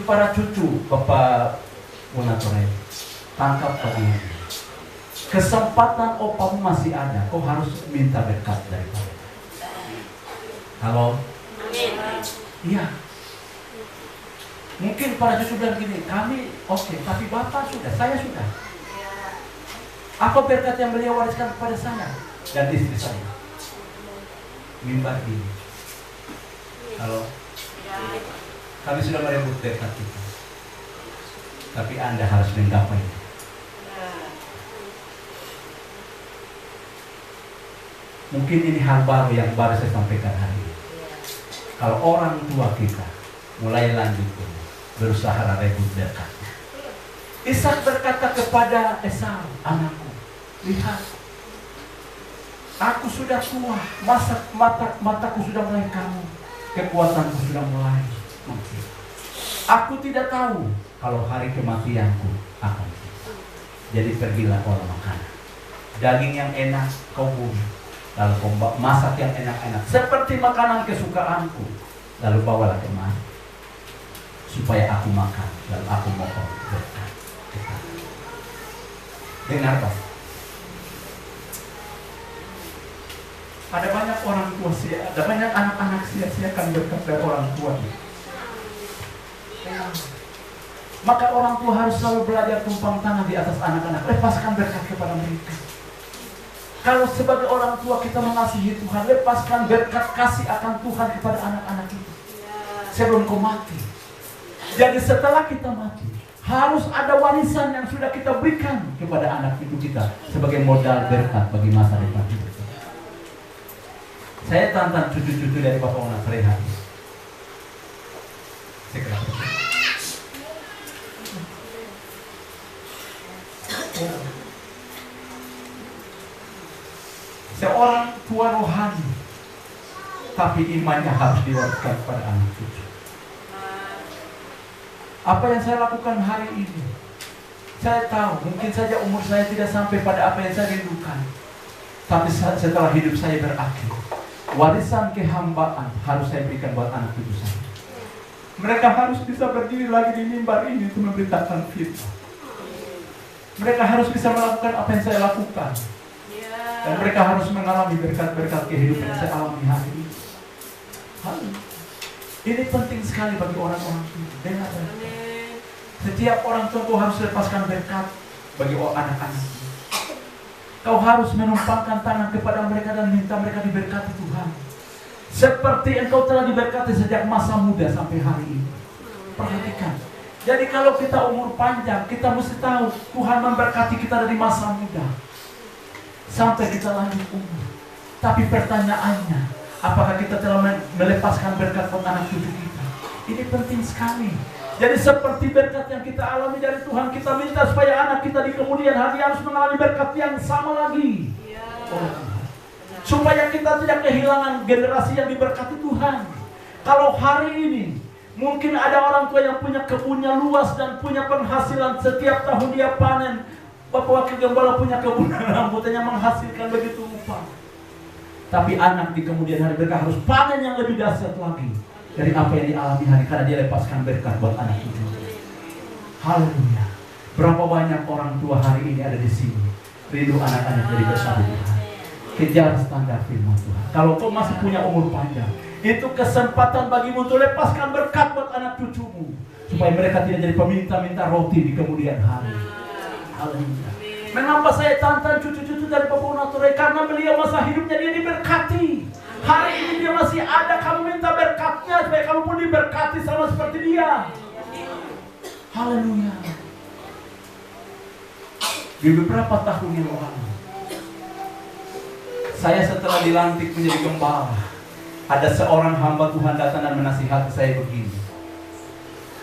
para cucu Bapak Onature, tangkap pagi ini. Kesempatan opamu masih ada, kau harus minta berkat dari mereka. Halo, iya. Mungkin para cucu bilang gini, kami oke, tapi Bapak sudah, saya sudah. Apa berkat yang beliau wariskan kepada saya dan istri saya? Mimbar ini. Halo, kami sudah merebut berkat itu, tapi Anda harus menggapai. Mungkin ini hal baru yang baru saya sampaikan hari ini. Kalau orang tua kita mulai lanjut berusaha merebut berkat. Ishak berkata kepada Esau, anakku, lihat, aku sudah tua, mataku sudah mulai kamu, kekuatanku sudah mulai mati. Aku tidak tahu kalau hari kematianku akan tiba. Jadi pergilah kau makan daging yang enak kau bunuh, lalu kau masak yang enak-enak seperti makanan kesukaanku, lalu bawalah kemari supaya aku makan, lalu aku mohon berkat. Dengar Pak, ada banyak orang tua ada banyak anak-anak sia-siakan berkat dari orang tua. Maka orang tua harus selalu belajar tumpang tangan di atas anak-anak, lepaskan berkat kepada mereka. Kalau sebagai orang tua kita mengasihi Tuhan, lepaskan berkat kasih akan Tuhan kepada anak-anak itu sebelum kau mati. Jadi setelah kita mati, harus ada warisan yang sudah kita berikan kepada anak cucu kita sebagai modal berkat bagi masa depan hidup. Saya tantang cucu-cucu dari Bapak Onature habis. Segera. Seorang tua rohani, tapi imannya harus diwariskan kepada anak cucu. Apa yang saya lakukan hari ini, saya tahu mungkin saja umur saya tidak sampai pada apa yang saya rindukan, tapi setelah hidup saya berakhir, warisan kehambaan harus saya berikan buat anak cucu saya. Mereka harus bisa berdiri lagi di mimbar ini untuk memberitakan firman. Mereka harus bisa melakukan apa yang saya lakukan, dan mereka harus mengalami berkat-berkat kehidupan yang saya alami hari ini. Ini penting sekali bagi orang-orang tua. Dengar, setiap orang tua harus lepaskan berkat bagi anak-anak. Kau harus menumpangkan tangan kepada mereka dan minta mereka diberkati Tuhan, seperti engkau telah diberkati sejak masa muda sampai hari ini. Perhatikan. Jadi kalau kita umur panjang, kita mesti tahu Tuhan memberkati kita dari masa muda sampai kita lanjut umur. Tapi pertanyaannya, apakah kita telah melepaskan berkat buat anak cucu kita? Ini penting sekali. Jadi seperti berkat yang kita alami dari Tuhan, kita minta supaya anak kita di kemudian hari harus mengalami berkat yang sama lagi. Supaya kita tidak kehilangan generasi yang diberkati Tuhan. Kalau hari ini mungkin ada orang tua yang punya kebunnya luas dan punya penghasilan setiap tahun dia panen. Bapak Wakil Gembala punya kebun rambutannya menghasilkan begitu upah. Tapi anak di kemudian hari mereka harus panen yang lebih dahsyat lagi dari apa yang dialami hari, karena dia lepaskan berkat buat anak itu. Haleluya. Berapa banyak orang tua hari ini ada di sini rindu anak-anak jadi bersama Tuhan. Kejar standar firman Tuhan. Kalau kau masih punya umur panjang, itu kesempatan bagimu untuk lepaskan berkat buat anak cucumu, supaya mereka tidak jadi peminta-minta roti di kemudian hari. Haleluya. Mengapa saya tantang cucu-cucu dari Bapak Onature? Karena beliau masa hidupnya dia diberkati. Hari ini dia masih ada, kamu minta berkatnya supaya kamu pun diberkati sama seperti dia. Haleluya. Di beberapa tahun yang lalu, saya setelah dilantik menjadi gembala, ada seorang hamba Tuhan datang dan menasihati saya begini.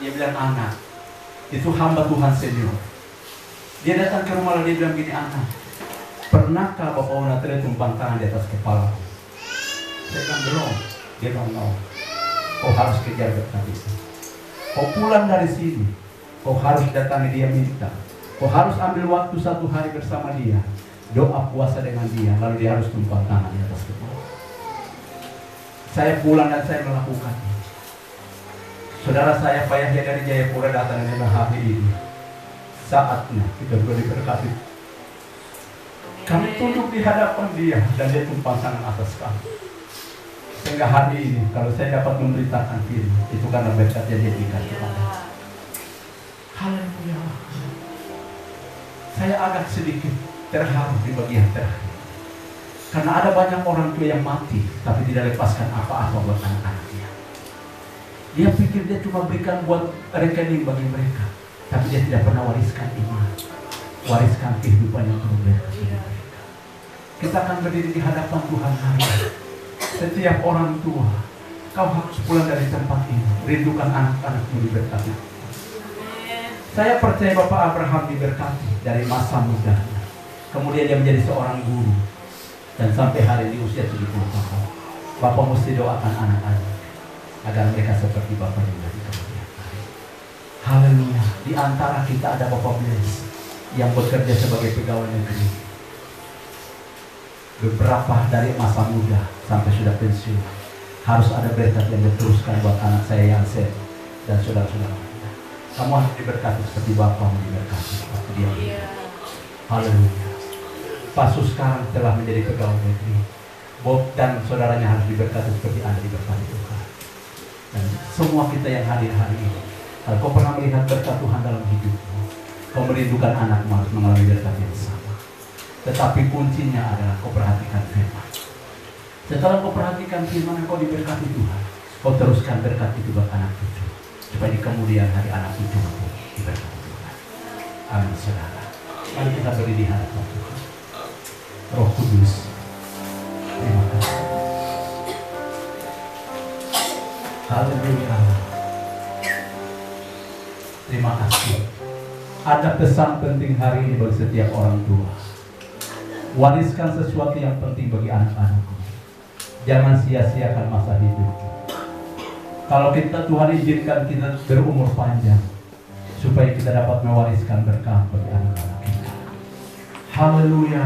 Dia bilang, anak, itu hamba Tuhan senior. Dia datang ke rumah lalu dia bilang gini, anak, pernahkah Bapak Unatria tumpang tangan di atas kepala? Saya bilang belum. Dia bilang no. Kau harus kejar berkat itu. Kau pulang dari sini, kau harus datangi dia minta. Kau harus ambil waktu 1 hari bersama dia, doa puasa dengan dia, lalu dia harus tumpang tangan di atas kepala. Saya pulang dan saya melakukannya. Saudara saya Pak Yahya dari Jayapura datang dengan hari ini. Saatnya kita berdua diberkati. Kami tunduk di hadapan dia dan dia tumpang tangan atas kami. Sehingga hari ini kalau saya dapat memberitakan firman, itu karena berkat yang dia berikan kepada. Haleluya. Saya agak sedikit terharu di bagian terakhir. Karena ada banyak orang tua yang mati tapi tidak lepaskan apa-apa buat anak-anaknya. Dia pikir dia cuma berikan buat rekening bagi mereka, tapi dia tidak pernah wariskan iman, wariskan kehidupan yang penuh berkat bagi mereka. Kita akan berdiri di hadapan Tuhan hari ini. Setiap orang tua, kau harus pulang dari tempat ini, rindukan anak-anakmu diberkati. Saya percaya Bapak Abraham diberkati dari masa mudanya. Kemudian dia menjadi seorang guru, dan sampai hari ini usia 70 tahun. Bapak mesti doakan anak-anak agar mereka seperti Bapak juga di kemudian hari. Haleluya. Di antara kita ada Bapak Blaise yang bekerja sebagai pegawai negeri. Beberapa dari masa muda sampai sudah pensiun harus ada berkat yang diteruskan buat anak saya yang sehat dan saudara-saudara. Kamu harus diberkati seperti Bapak diberkati seperti dia. Haleluya. Pasu sekarang telah menjadi pegawai negeri. Bob dan saudaranya harus diberkati seperti Anda diberkati Tuhan. Dan semua kita yang hadir hari ini, kalau kau pernah melihat berkat Tuhan dalam hidupmu, kau merindukan anakmu harus mengalami berkat yang sama. Tetapi kuncinya adalah kau perhatikan firman. Setelah kau perhatikan firman yang kau diberkati Tuhan, kau teruskan berkat itu buat anak cucu, supaya di kemudian hari anak cucumu diberkati Tuhan. Amin saudara. Mari kita berdiri di hadapan Tuhan. Roh Kudus, terima kasih. Haleluya. Terima kasih. Ada pesan penting hari ini bagi setiap orang tua. Wariskan sesuatu yang penting bagi anak-anakmu. Jangan sia-siakan masa hidup. Kalau kita Tuhan izinkan kita berumur panjang, supaya kita dapat mewariskan berkah bagi anak-anak kita. Haleluya.